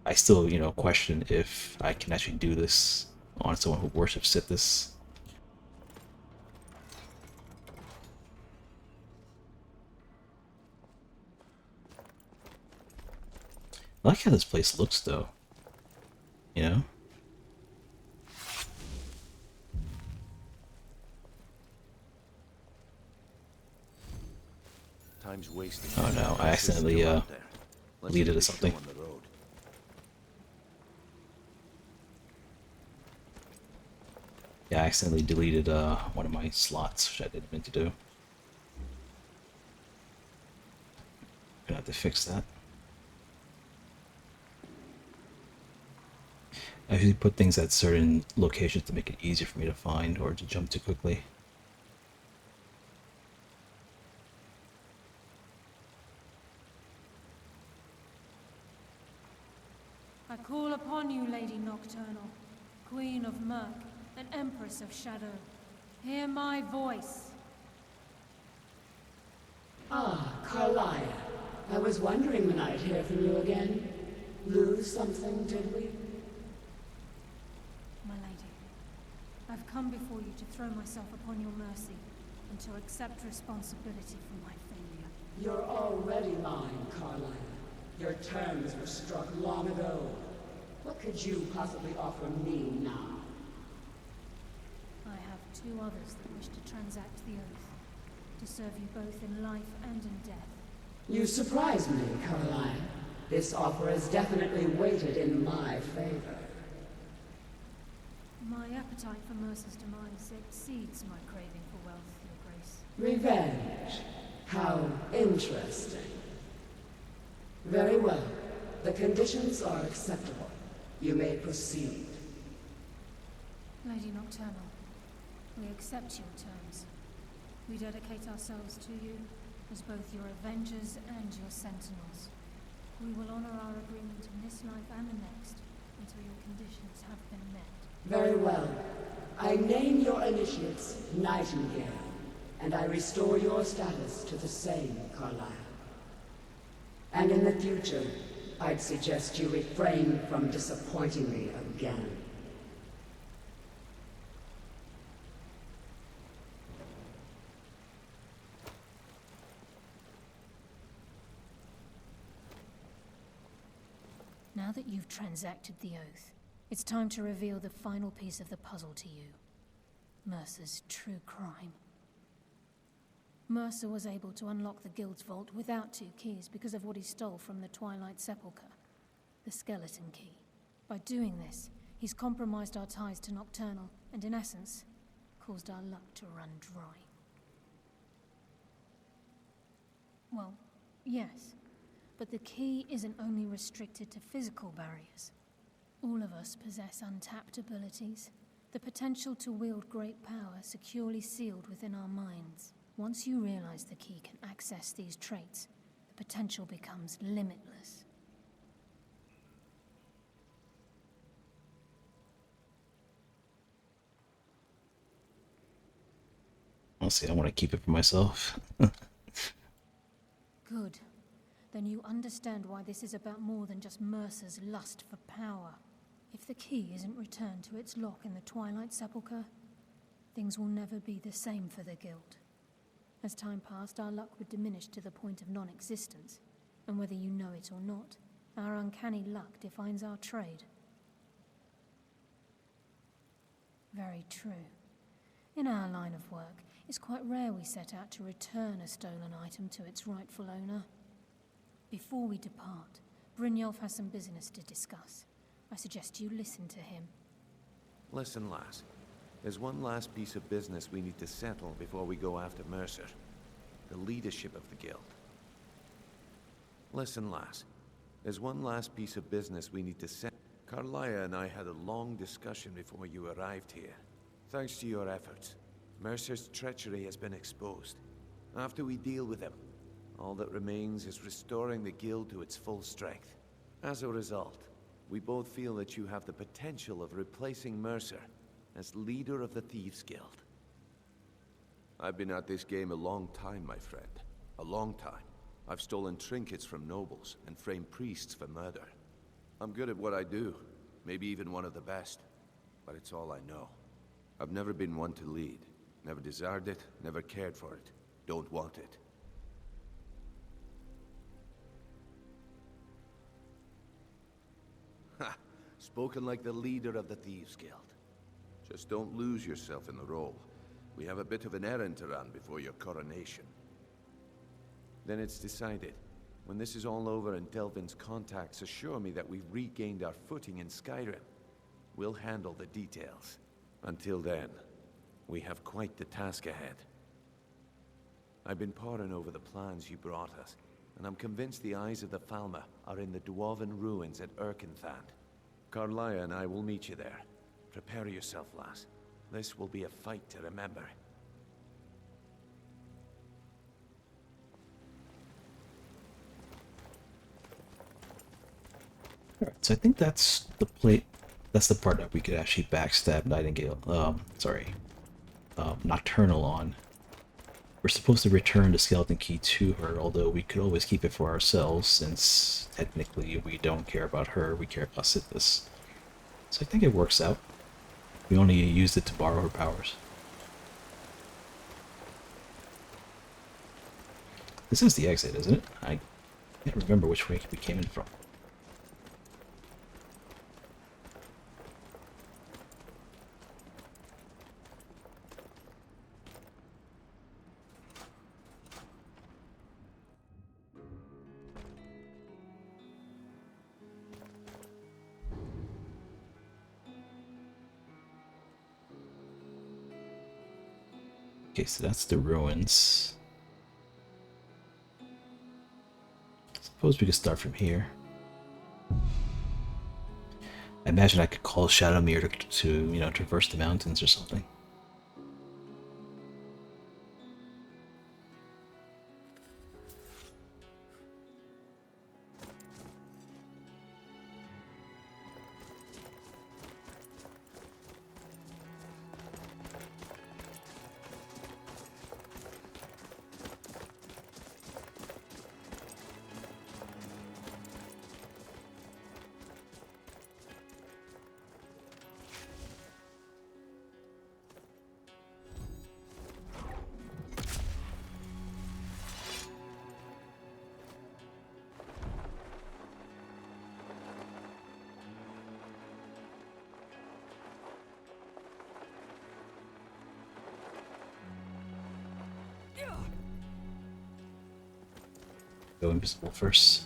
I still, you know, question if I can actually do this on someone who worships Sithis. I like how this place looks, though. You know? Time's wasting. Oh no, I accidentally deleted something. Yeah, I accidentally deleted one of my slots, which I didn't mean to do. Gonna have to fix that. I usually put things at certain locations to make it easier for me to find or to jump to quickly. I call upon you, Lady Nocturnal, Queen of Murk and Empress of Shadow. Hear my voice. Ah, Carlia. I was wondering when I'd hear from you again. Lose something, did we? My lady, I've come before you to throw myself upon your mercy and to accept responsibility for my failure. You're already mine, Carlia. Your terms were struck long ago. What could you possibly offer me now? I have 2 others that wish to transact the oath, to serve you both in life and in death. You surprise me, Carlia. This offer is definitely weighted in my favor. My appetite for Mercer's demise exceeds my craving for wealth, Your Grace. Revenge. How interesting. Very well. The conditions are acceptable. You may proceed. Lady Nocturnal, we accept your terms. We dedicate ourselves to you as both your avengers and your sentinels. We will honor our agreement in this life and the next until your conditions have been met. Very well. I name your initiates Nightingale, and I restore your status to the same, Carlisle. And in the future, I'd suggest you refrain from disappointing me again. Now that you've transacted the oath, it's time to reveal the final piece of the puzzle to you. Mercer's true crime. Mercer was able to unlock the Guild's vault without 2 keys because of what he stole from the Twilight Sepulchre, the skeleton key. By doing this, he's compromised our ties to Nocturnal and, in essence, caused our luck to run dry. Well, yes, but the key isn't only restricted to physical barriers. All of us possess untapped abilities, the potential to wield great power securely sealed within our minds. Once you realize the key can access these traits, the potential becomes limitless. Honestly, I want to keep it for myself. Good. Then you understand why this is about more than just Mercer's lust for power. If the key isn't returned to its lock in the Twilight Sepulchre, things will never be the same for the Guild. As time passed, our luck would diminish to the point of non-existence, and whether you know it or not, our uncanny luck defines our trade. Very true. In our line of work, it's quite rare we set out to return a stolen item to its rightful owner. Before we depart, Brynjolf has some business to discuss. I suggest you listen to him. Listen, lass. There's one last piece of business we need to settle before we go after Mercer. The leadership of the Guild. Listen, lass. There's one last piece of business we need to settle. Carlia and I had a long discussion before you arrived here. Thanks to your efforts, Mercer's treachery has been exposed. After we deal with him, all that remains is restoring the Guild to its full strength. As a result, we both feel that you have the potential of replacing Mercer as leader of the Thieves' Guild. I've been at this game a long time, my friend. A long time. I've stolen trinkets from nobles and framed priests for murder. I'm good at what I do, maybe even one of the best. But it's all I know. I've never been one to lead. Never desired it, never cared for it. Don't want it. Ha! Spoken like the leader of the Thieves' Guild. Just don't lose yourself in the role. We have a bit of an errand to run before your coronation. Then it's decided. When this is all over and Delvin's contacts assure me that we've regained our footing in Skyrim, we'll handle the details. Until then, we have quite the task ahead. I've been poring over the plans you brought us, and I'm convinced the eyes of the Falmer are in the Dwarven ruins at Erkenthand. Carlia and I will meet you there. Prepare yourself, lass. This will be a fight to remember. Alright, so I think that's the plate. That's the part that we could actually backstab Nightingale. Nocturnal on. We're supposed to return the skeleton key to her, although we could always keep it for ourselves, since technically we don't care about her, we care about Sithis. So I think it works out. We only used it to borrow her powers. This is the exit, isn't it? I can't remember which way we came in from. Okay, so that's the ruins. Suppose we could start from here. I imagine I could call Shadowmere to traverse the mountains or something. Go invisible first.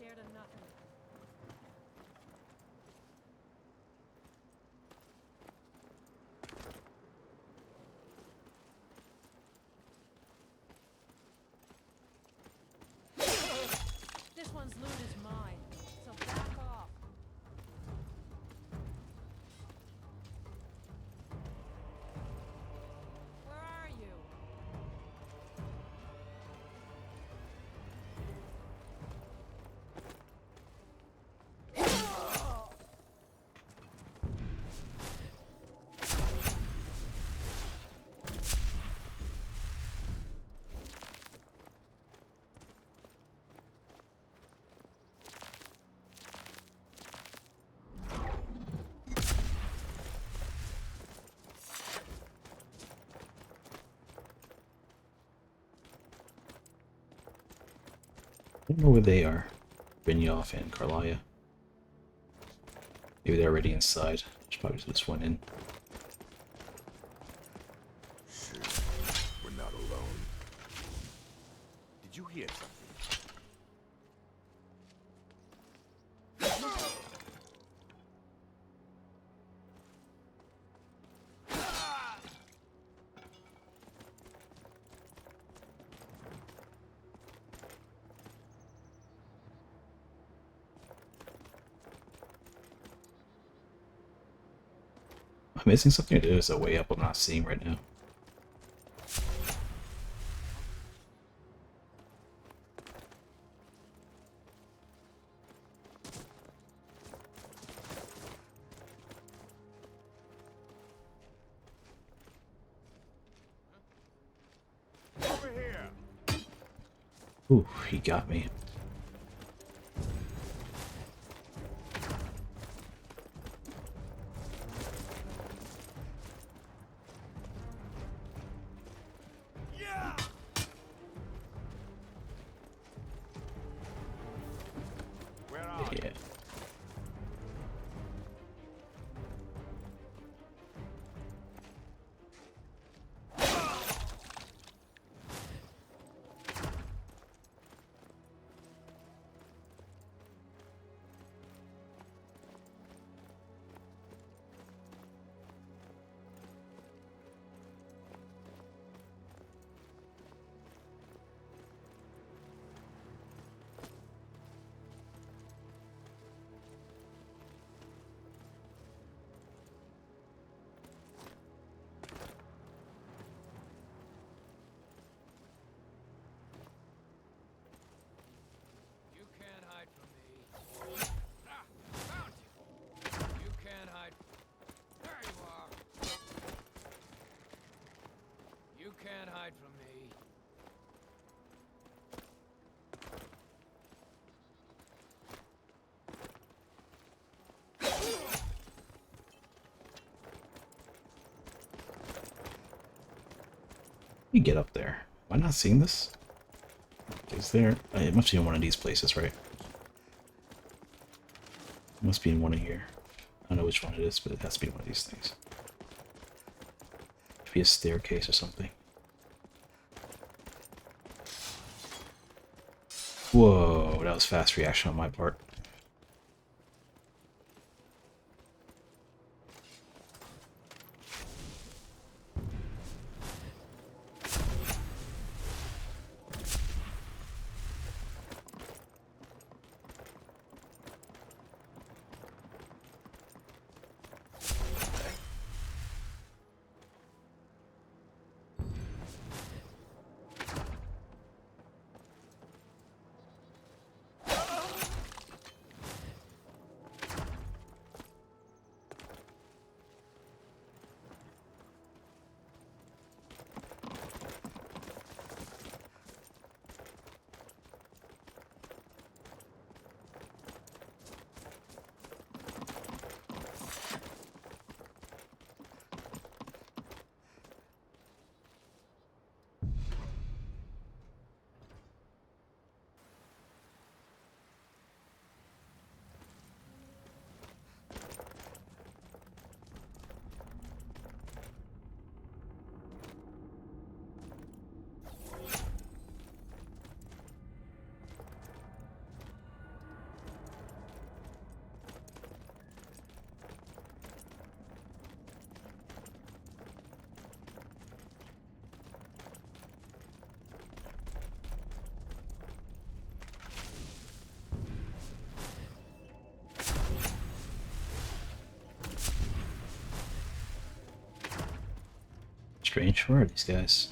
scared of nothing. This one's loot is mine, so back off. Where are you? I don't know where they are. Brynjolf and Karlaya. Maybe they're already inside. Should probably just went in. Shit, we're not alone. Did you hear something? Am I missing something, or there's a way up I'm not seeing right now? Over here. Ooh, he got me. Yeah. You can't hide from me. Ah, found you. You can't hide. There you are. You can't hide from me. You get up there. Am I not seeing this? Is there? It must be in one of these places, right? It must be in one of here. I don't know which one it is, but it has to be one of these things. Could be a staircase or something. Whoa, that was fast reaction on my part. Strange fur, these guys.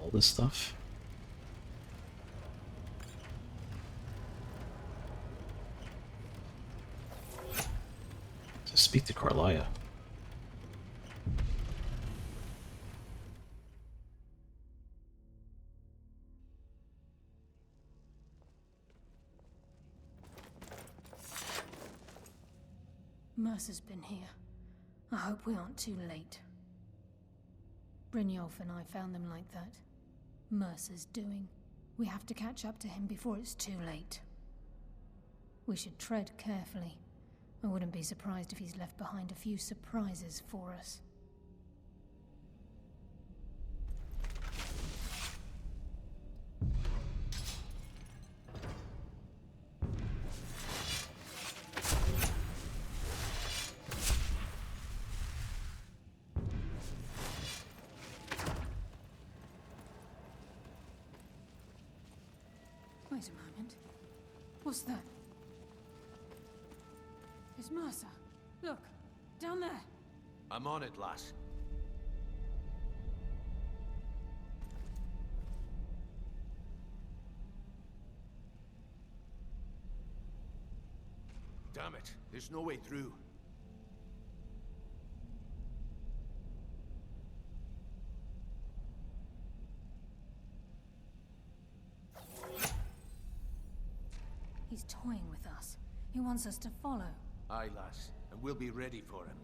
All this stuff. To speak to Carlia. Mercer's been here. I hope we aren't too late. Brynjolf and I found them like that. Mercer's doing. We have to catch up to him before it's too late. We should tread carefully. I wouldn't be surprised if he's left behind a few surprises for us. Wait a moment. What's that? It's Mercer. Look, down there. I'm on it, lass. Damn it, there's no way through. He's toying with us. He wants us to follow. Aye, lass, and we'll be ready for him.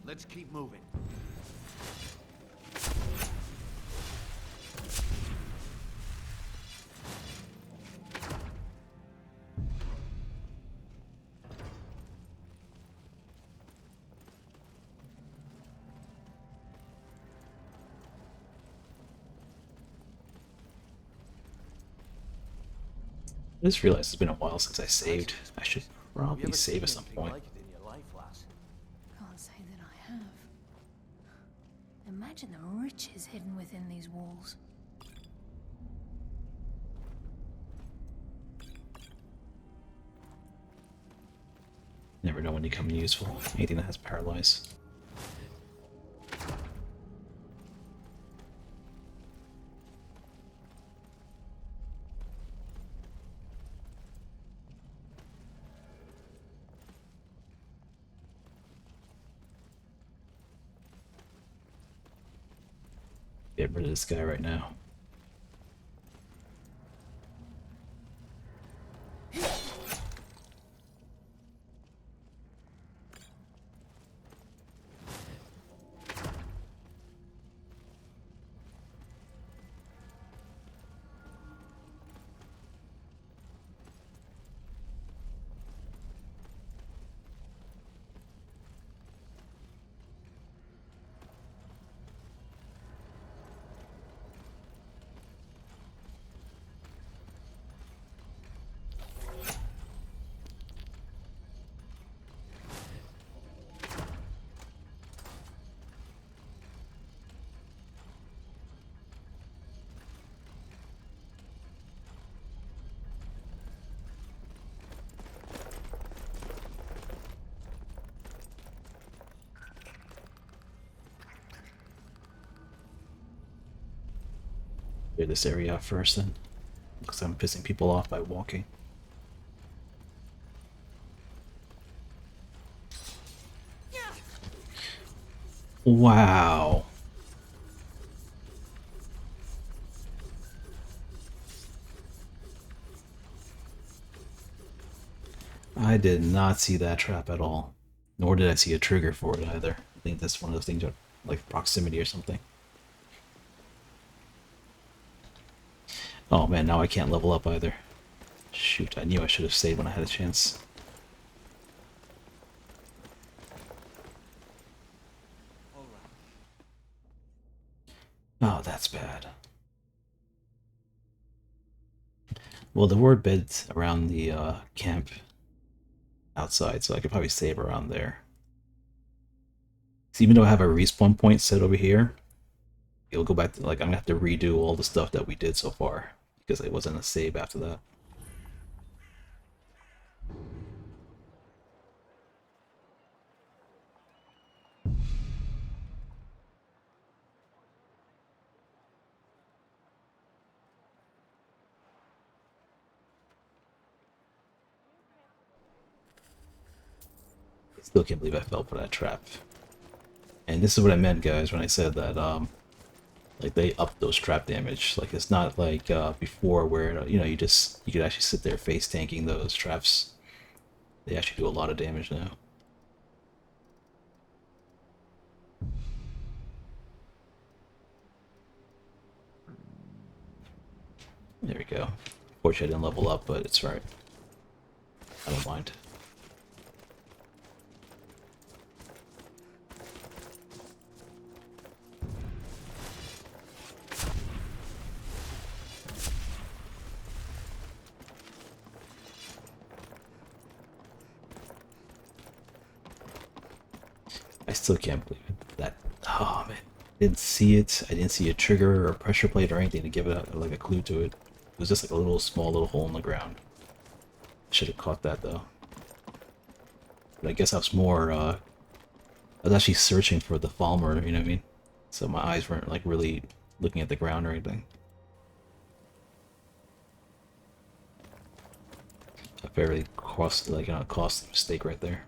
Let's keep moving. I just realized it's been a while since I saved. I should probably save at some point. Can't say that I have. Imagine the riches hidden within these walls. Never know when you come in useful. Anything that has paralyze. Get rid of this guy right now. Clear this area out first then, because I'm pissing people off by walking. Wow. I did not see that trap at all. Nor did I see a trigger for it either. I think that's one of those things like proximity or something. Oh man, now I can't level up either. Shoot, I knew I should have saved when I had a chance. Oh, that's bad. Well, there were beds around the camp outside, so I could probably save around there. So even though I have a respawn point set over here, it'll go back to, like, I'm gonna have to redo all the stuff that we did so far, because it wasn't a save after that. Still can't believe I fell for that trap. And this is what I meant, guys, when I said that, like, they upped those trap damage. Like, it's not like before where, you know, you could actually sit there face tanking those traps. They actually do a lot of damage now. There we go. Fortunately, I didn't level up, but it's right. I don't mind. I still can't believe it. That, oh man, didn't see it. I didn't see a trigger or a pressure plate or anything to give it like a clue to it. It was just like a little small little hole in the ground. Should have caught that though. But I guess I was more. I was actually searching for the Falmer. You know what I mean? So my eyes weren't like really looking at the ground or anything. A very costly mistake right there.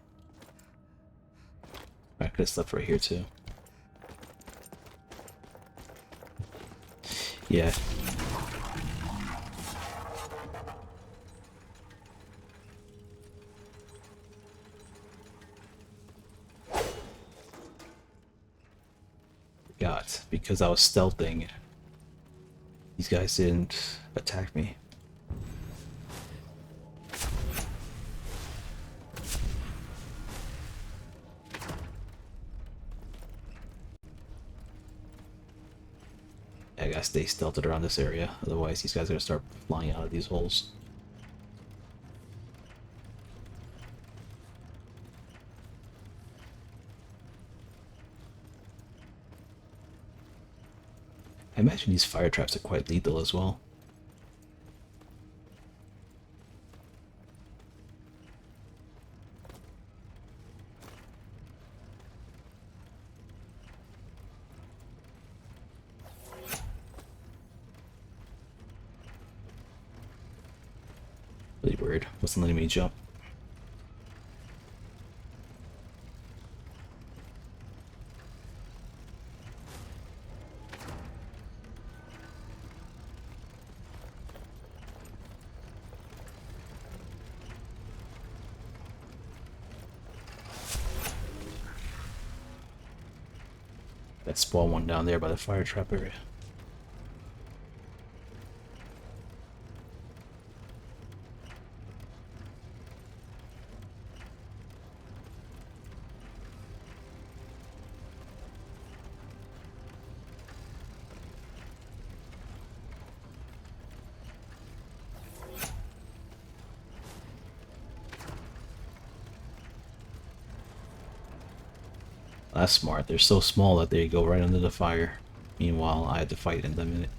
I could have slept right here too. Yeah. Got because I was stealthing. These guys didn't attack me. I gotta stay stealthed around this area, otherwise these guys are gonna start flying out of these holes. I imagine these fire traps are quite lethal as well. Really weird. Wasn't letting me jump. That spawn one down there by the fire trap area. That's smart. They're so small that they go right under the fire. Meanwhile, I had to fight in them in it.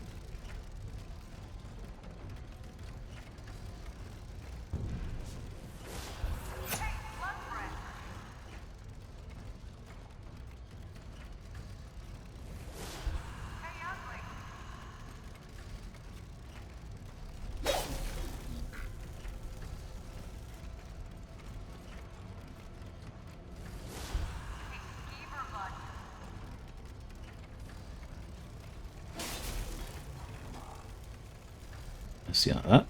Let's see on that.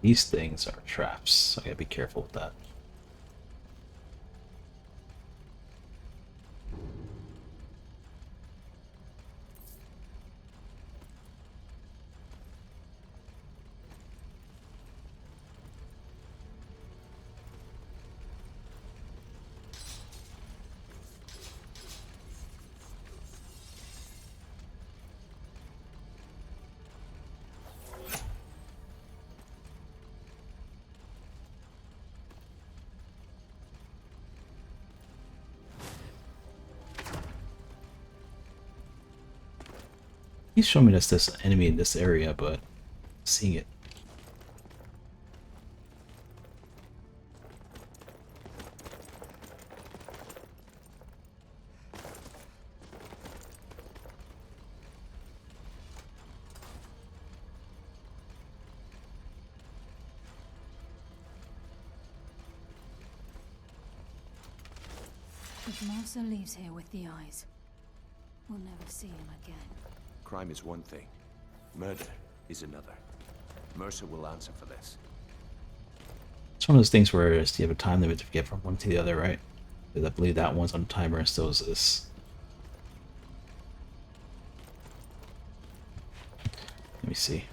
These things are traps, so I gotta be careful with that. He's showing me this enemy in this area, but seeing it. If Mercer leaves here with the eyes, we'll never see him again. Crime is one thing. Murder is another. Mercer will answer for this. It's one of those things where you have a time limit to get from one to the other, right? Because I believe that one's on timer and so is this. Let me see.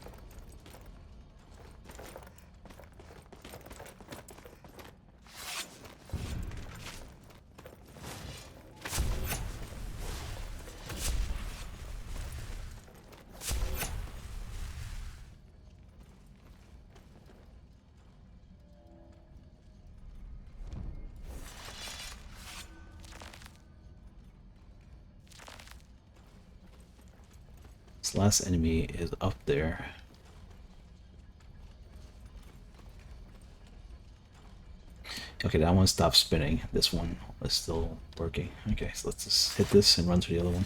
This last enemy is up there. Okay, that one stopped spinning. This one is still working. Okay, so let's just hit this and run to the other one.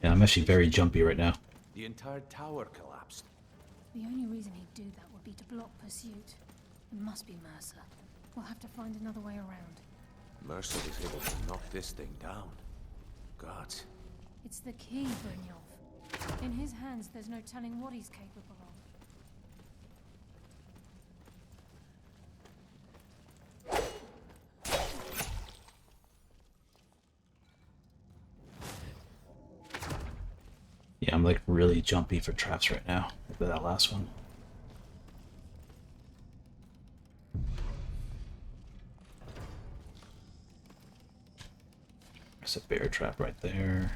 Yeah, I'm actually very jumpy right now. The entire tower collapsed. The only reason he'd do that would be to block pursuit. It must be Mercer. We'll have to find another way around. Mercer was able to knock this thing down. Gods. It's the key, Brynjolf. In his hands, there's no telling what he's capable of. Yeah, I'm like really jumpy for traps right now. After that last one. There's a bear trap right there.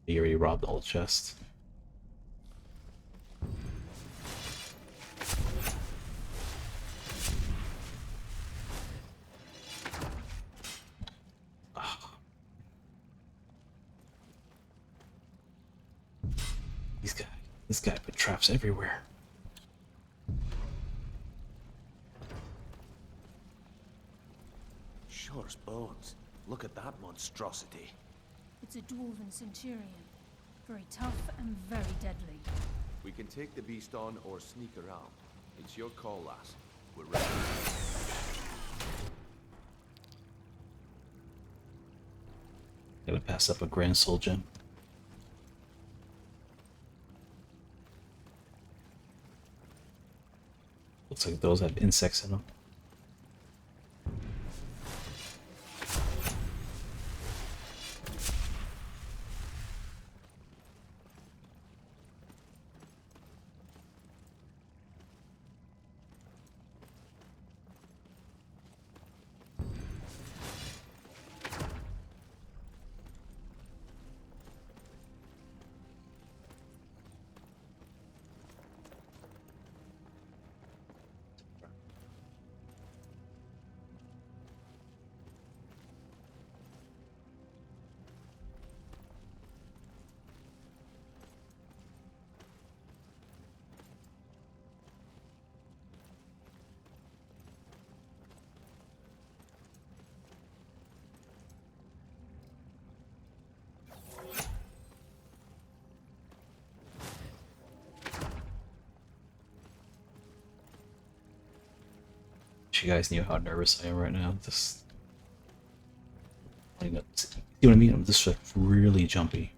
He already robbed the whole chest. This guy put traps everywhere. Sure as bones. Look at that monstrosity. It's a dwarven centurion. Very tough and very deadly. We can take the beast on or sneak around. It's your call, lass. We're ready. Gotta pass up a Grand Soul gem. Looks like those have insects in them. You guys knew how nervous I am right now. Just, you know what I mean? I'm just like really jumpy.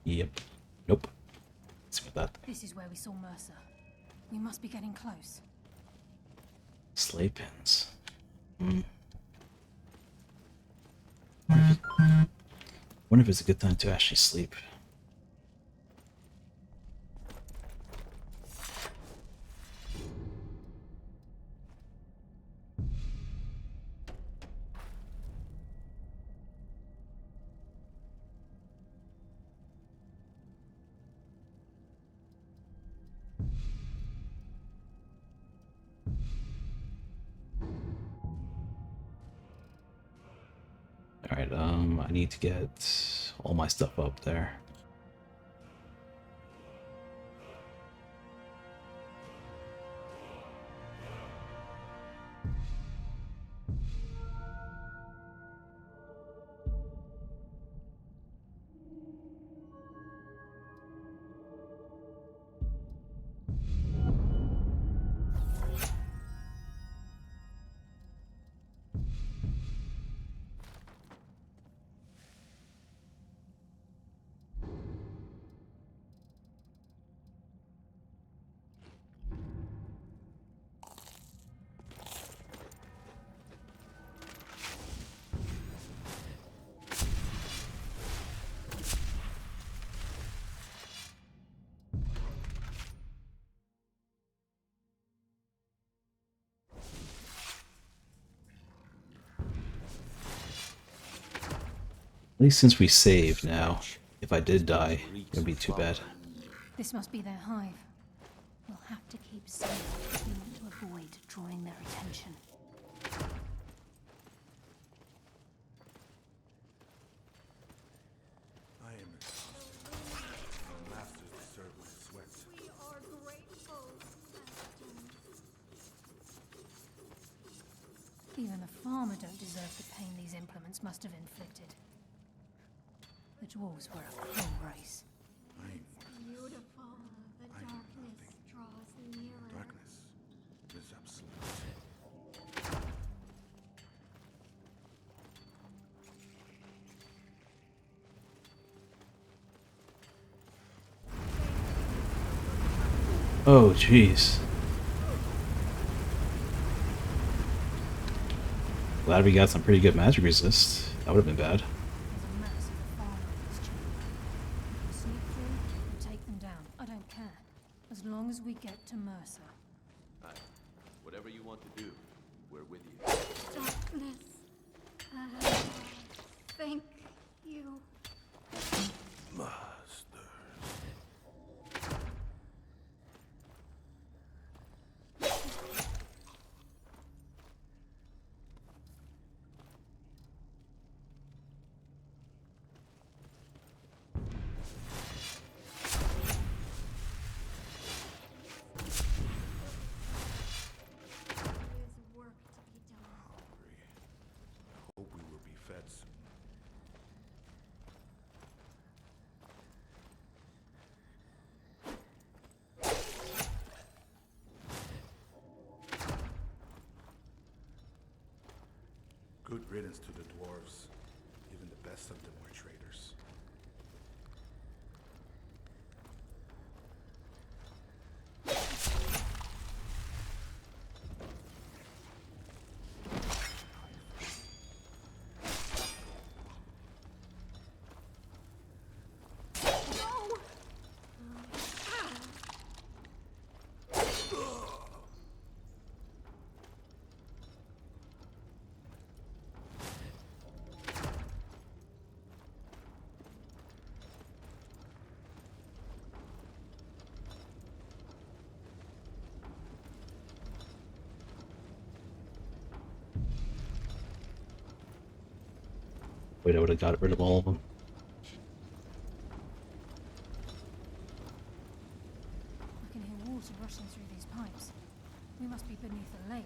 Yep. Nope. Let's see what that thing. This is where we saw Mercer. We must be getting close. Sleigh pins. Wonder if it's a good time to actually sleep. Alright, I need to get all my stuff up there. At least since we saved now. If I did die, it would be too bad. This must be their hive. We'll have to keep safe if we want to avoid drawing their attention. I am exhausted. My masters deserve my sweat. We are grateful, Even the farmer don't deserve the pain these implements must have inflicted. The dwarves were a cruel race. Beautiful. The darkness draws nearer. Darkness is absolute. Oh, jeez. Glad we got some pretty good magic resist. That would have been bad. Sneak through and take them down. I don't care. As long as we get to Mercer. Aye. Whatever you want to do, we're with you. Darkness. Thank you. Hope we will be fed soon. Good riddance to the dwarves. Even the best of them were traitors. Wait, I would have got rid of all of them. I can hear water rushing through these pipes. We must be beneath a lake.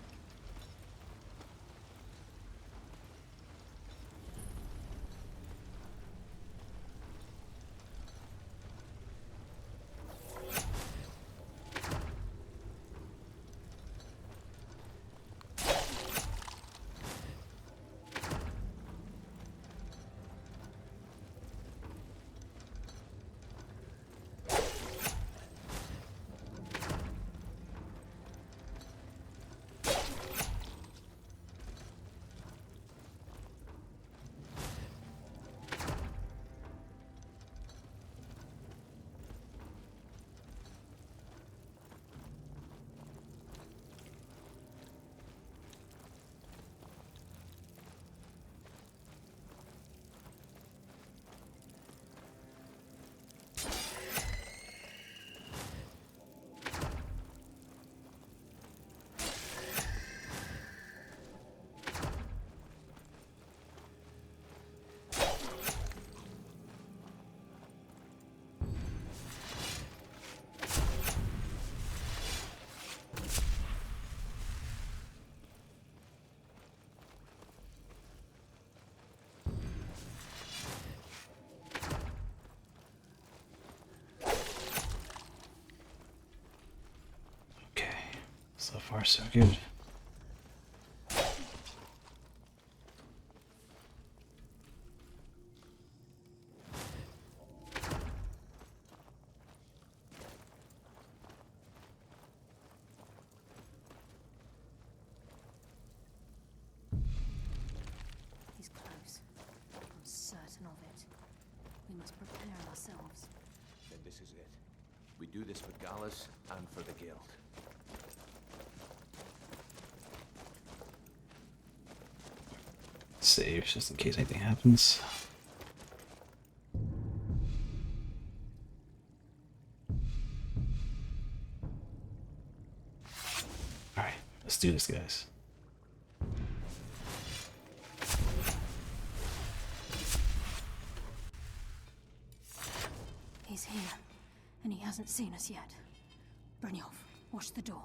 So far, so good. He's close. I'm certain of it. We must prepare ourselves. Then this is it. We do this for Gallus and for the Guild. Save just in case anything happens. do this, guys. He's here, and he hasn't seen us yet. Brynjolf, watch the door.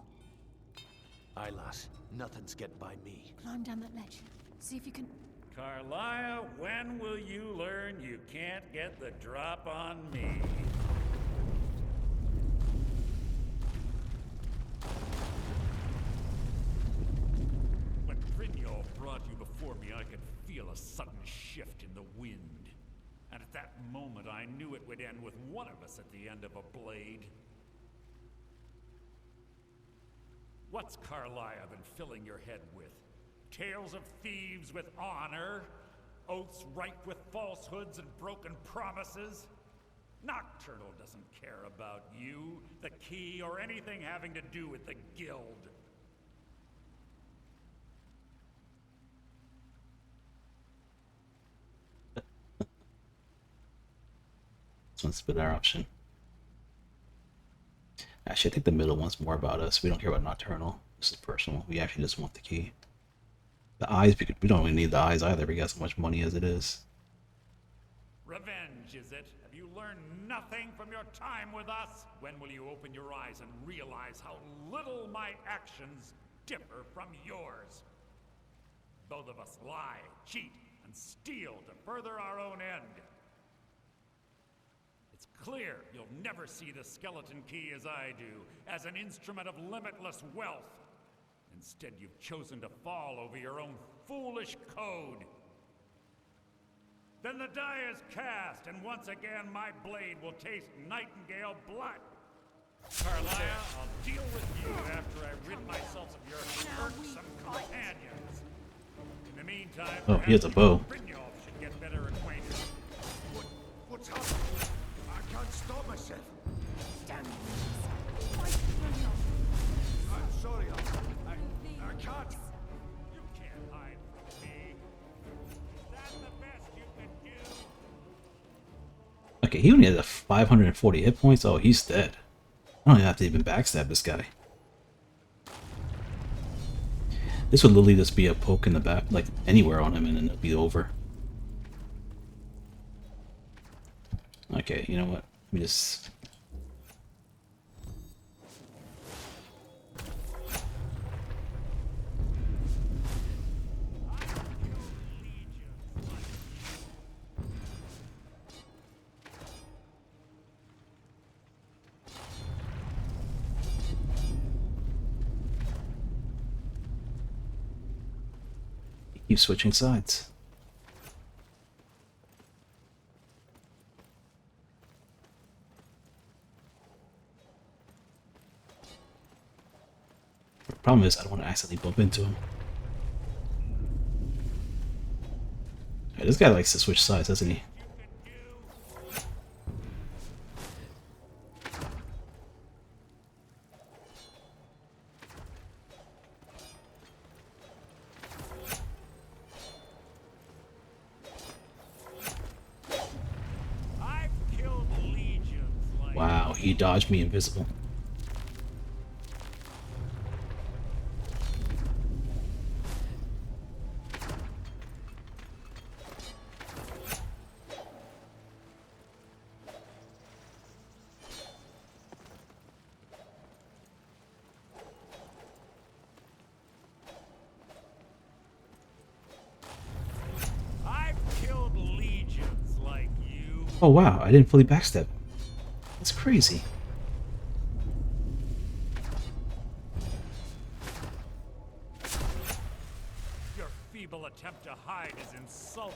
Aye, lass. Nothing's getting by me. Climb down that ledge. See if you can... Carlisle, when will you learn you can't get the drop on me? When Brynjolf brought you before me, I could feel a sudden shift in the wind. And at that moment, I knew it would end with one of us at the end of a blade. What's Carlisle been filling your head with? Tales of thieves with honor? Oaths ripe with falsehoods and broken promises? Nocturnal doesn't care about you, the key, or anything having to do with the guild. This one's been our option. Actually, I think the middle one's more about us. We don't care about Nocturnal. This is personal. We actually just want the key. The eyes, we don't really need the eyes either. We got so much money as it is. Revenge, is it? Have you learned nothing from your time with us? When will you open your eyes and realize how little my actions differ from yours? Both of us lie, cheat, and steal to further our own end. It's clear you'll never see the skeleton key as I do, as an instrument of limitless wealth. Instead, you've chosen to fall over your own foolish code. Then the die is cast, and once again my blade will taste nightingale blood. Carlisle, I'll deal with you after I rid myself of your irksome companions. In the meantime, oh, he has a bow. Brynjolf should get better acquainted. What's happening? I can't stop myself. Damn it. I'm sorry, I can't. You can't hide from me. Is that the best you can do? Okay, he only has 540 hit points. Oh, he's dead. I don't even have to even backstab this guy. This would literally just be a poke in the back, like anywhere on him, and then it'll be over. Okay, you know what? Let me just... Keep switching sides. The problem is I don't want to accidentally bump into him. Yeah, this guy likes to switch sides, doesn't he? Wow, he dodged me invisible. Oh wow, I didn't fully backstab him. That's crazy. Your feeble attempt to hide is insulting.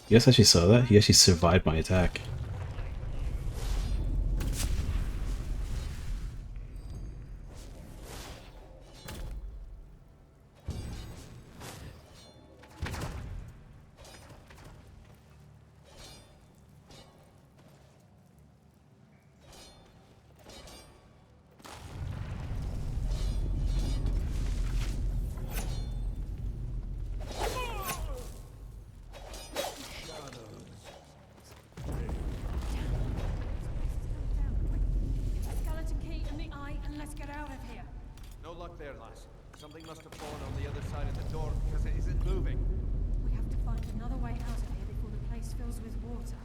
You guys actually saw that? He actually survived my attack. let's get out of here. No luck there, lass. Something must have fallen on the other side of the door because it isn't moving. We have to find another way out of here before the place fills with water.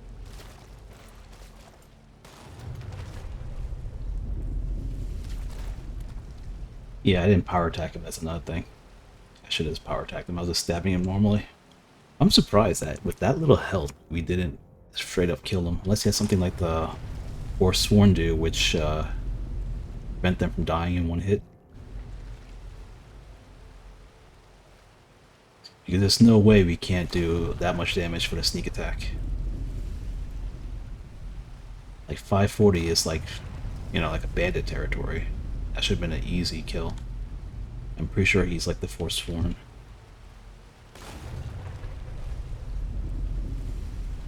Yeah, I didn't power attack him. That's another thing. I should have power attacked him. I was just stabbing him normally. I'm surprised that with that little health, we didn't straight up kill him. Unless he has something like the Forsworn do, which prevent them from dying in one hit. Because there's no way we can't do that much damage for the sneak attack. Like 540 is like, you know, like a bandit territory. That should have been an easy kill. I'm pretty sure he's like the Forsworn.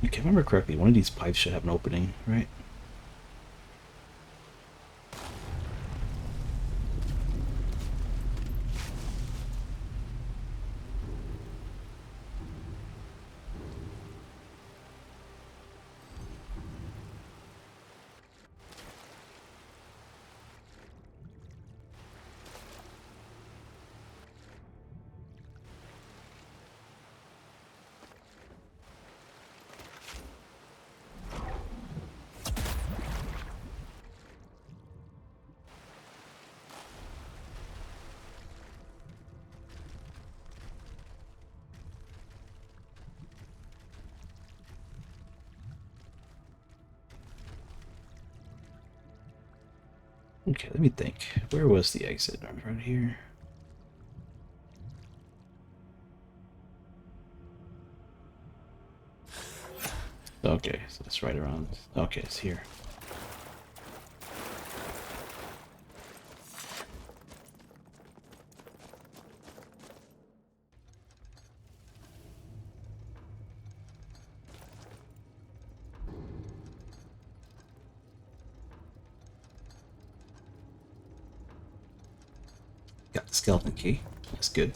If I remember correctly, one of these pipes should have an opening, right? Okay, let me think. Where was the exit? Right here. Okay, so it's right around. Okay, it's here. Got the skeleton key. That's good.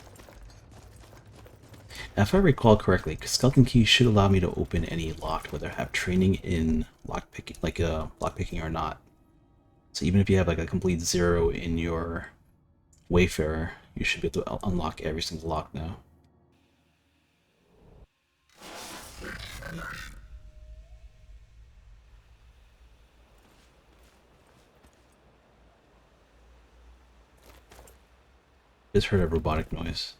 Now, if I recall correctly, skeleton key should allow me to open any lock, whether I have training in lockpicking, like lockpicking or not. So even if you have like a complete 0 in your Wayfarer, you should be able to unlock every single lock now. Just heard a robotic noise.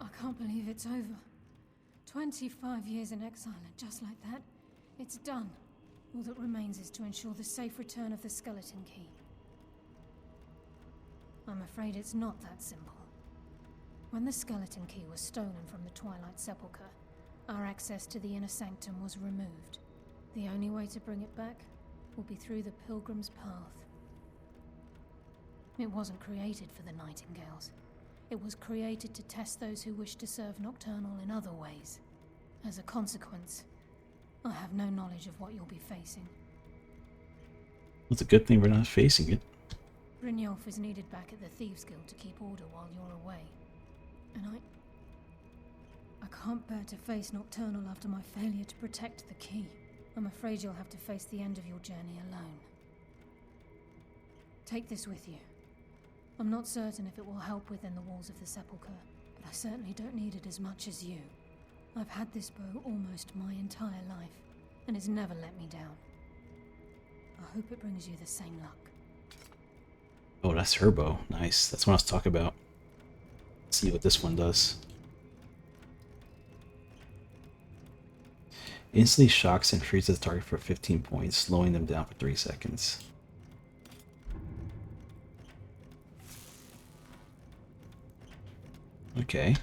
I can't believe it's over. 25 years in exile, and just like that, it's done. All that remains is to ensure the safe return of the skeleton key. I'm afraid it's not that simple. When the skeleton key was stolen from the Twilight Sepulchre, our access to the inner sanctum was removed. The only way to bring it back will be through the Pilgrim's Path. It wasn't created for the Nightingales. It was created to test those who wish to serve Nocturnal in other ways. As a consequence, I have no knowledge of what you'll be facing. It's a good thing we're not facing it. Brynjolf is needed back at the Thieves Guild to keep order while you're away. And I can't bear to face Nocturnal after my failure to protect the key. I'm afraid you'll have to face the end of your journey alone. Take this with you. I'm not certain if it will help within the walls of the Sepulchre, but I certainly don't need it as much as you. I've had this bow almost my entire life, and it's never let me down. I hope it brings you the same luck. Oh, that's her bow. Nice. That's what I was talking about. Let's see what this one does. Instantly shocks and freezes the target for 15 points, slowing them down for 3 seconds. Okay.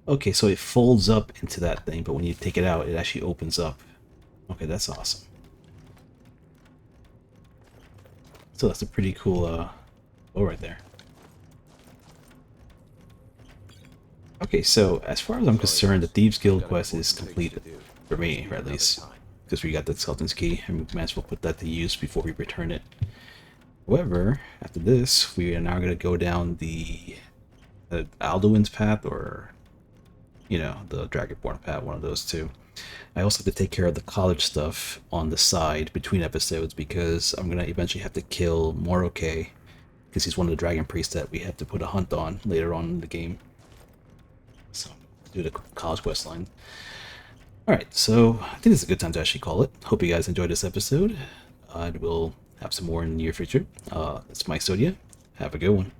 Okay, so it folds up into that thing, but when you take it out, it actually opens up. Okay, that's awesome. So that's a pretty cool bow right there. Okay, so as far as I'm concerned, the Thieves Guild quest is completed. For me, or at least. Because we got the Skeleton's Key, and we might as well put that to use before we return it. However, after this, we are now going to go down the Alduin's path or, you know, the Dragonborn path, one of those two. I also have to take care of the college stuff on the side between episodes because I'm going to eventually have to kill Moroke because he's one of the dragon priests that we have to put a hunt on later on in the game. So, do the college quest line. Alright, so I think this is a good time to actually call it. Hope you guys enjoyed this episode. We'll have some more in the near future. It's Mikezodia. Have a good one.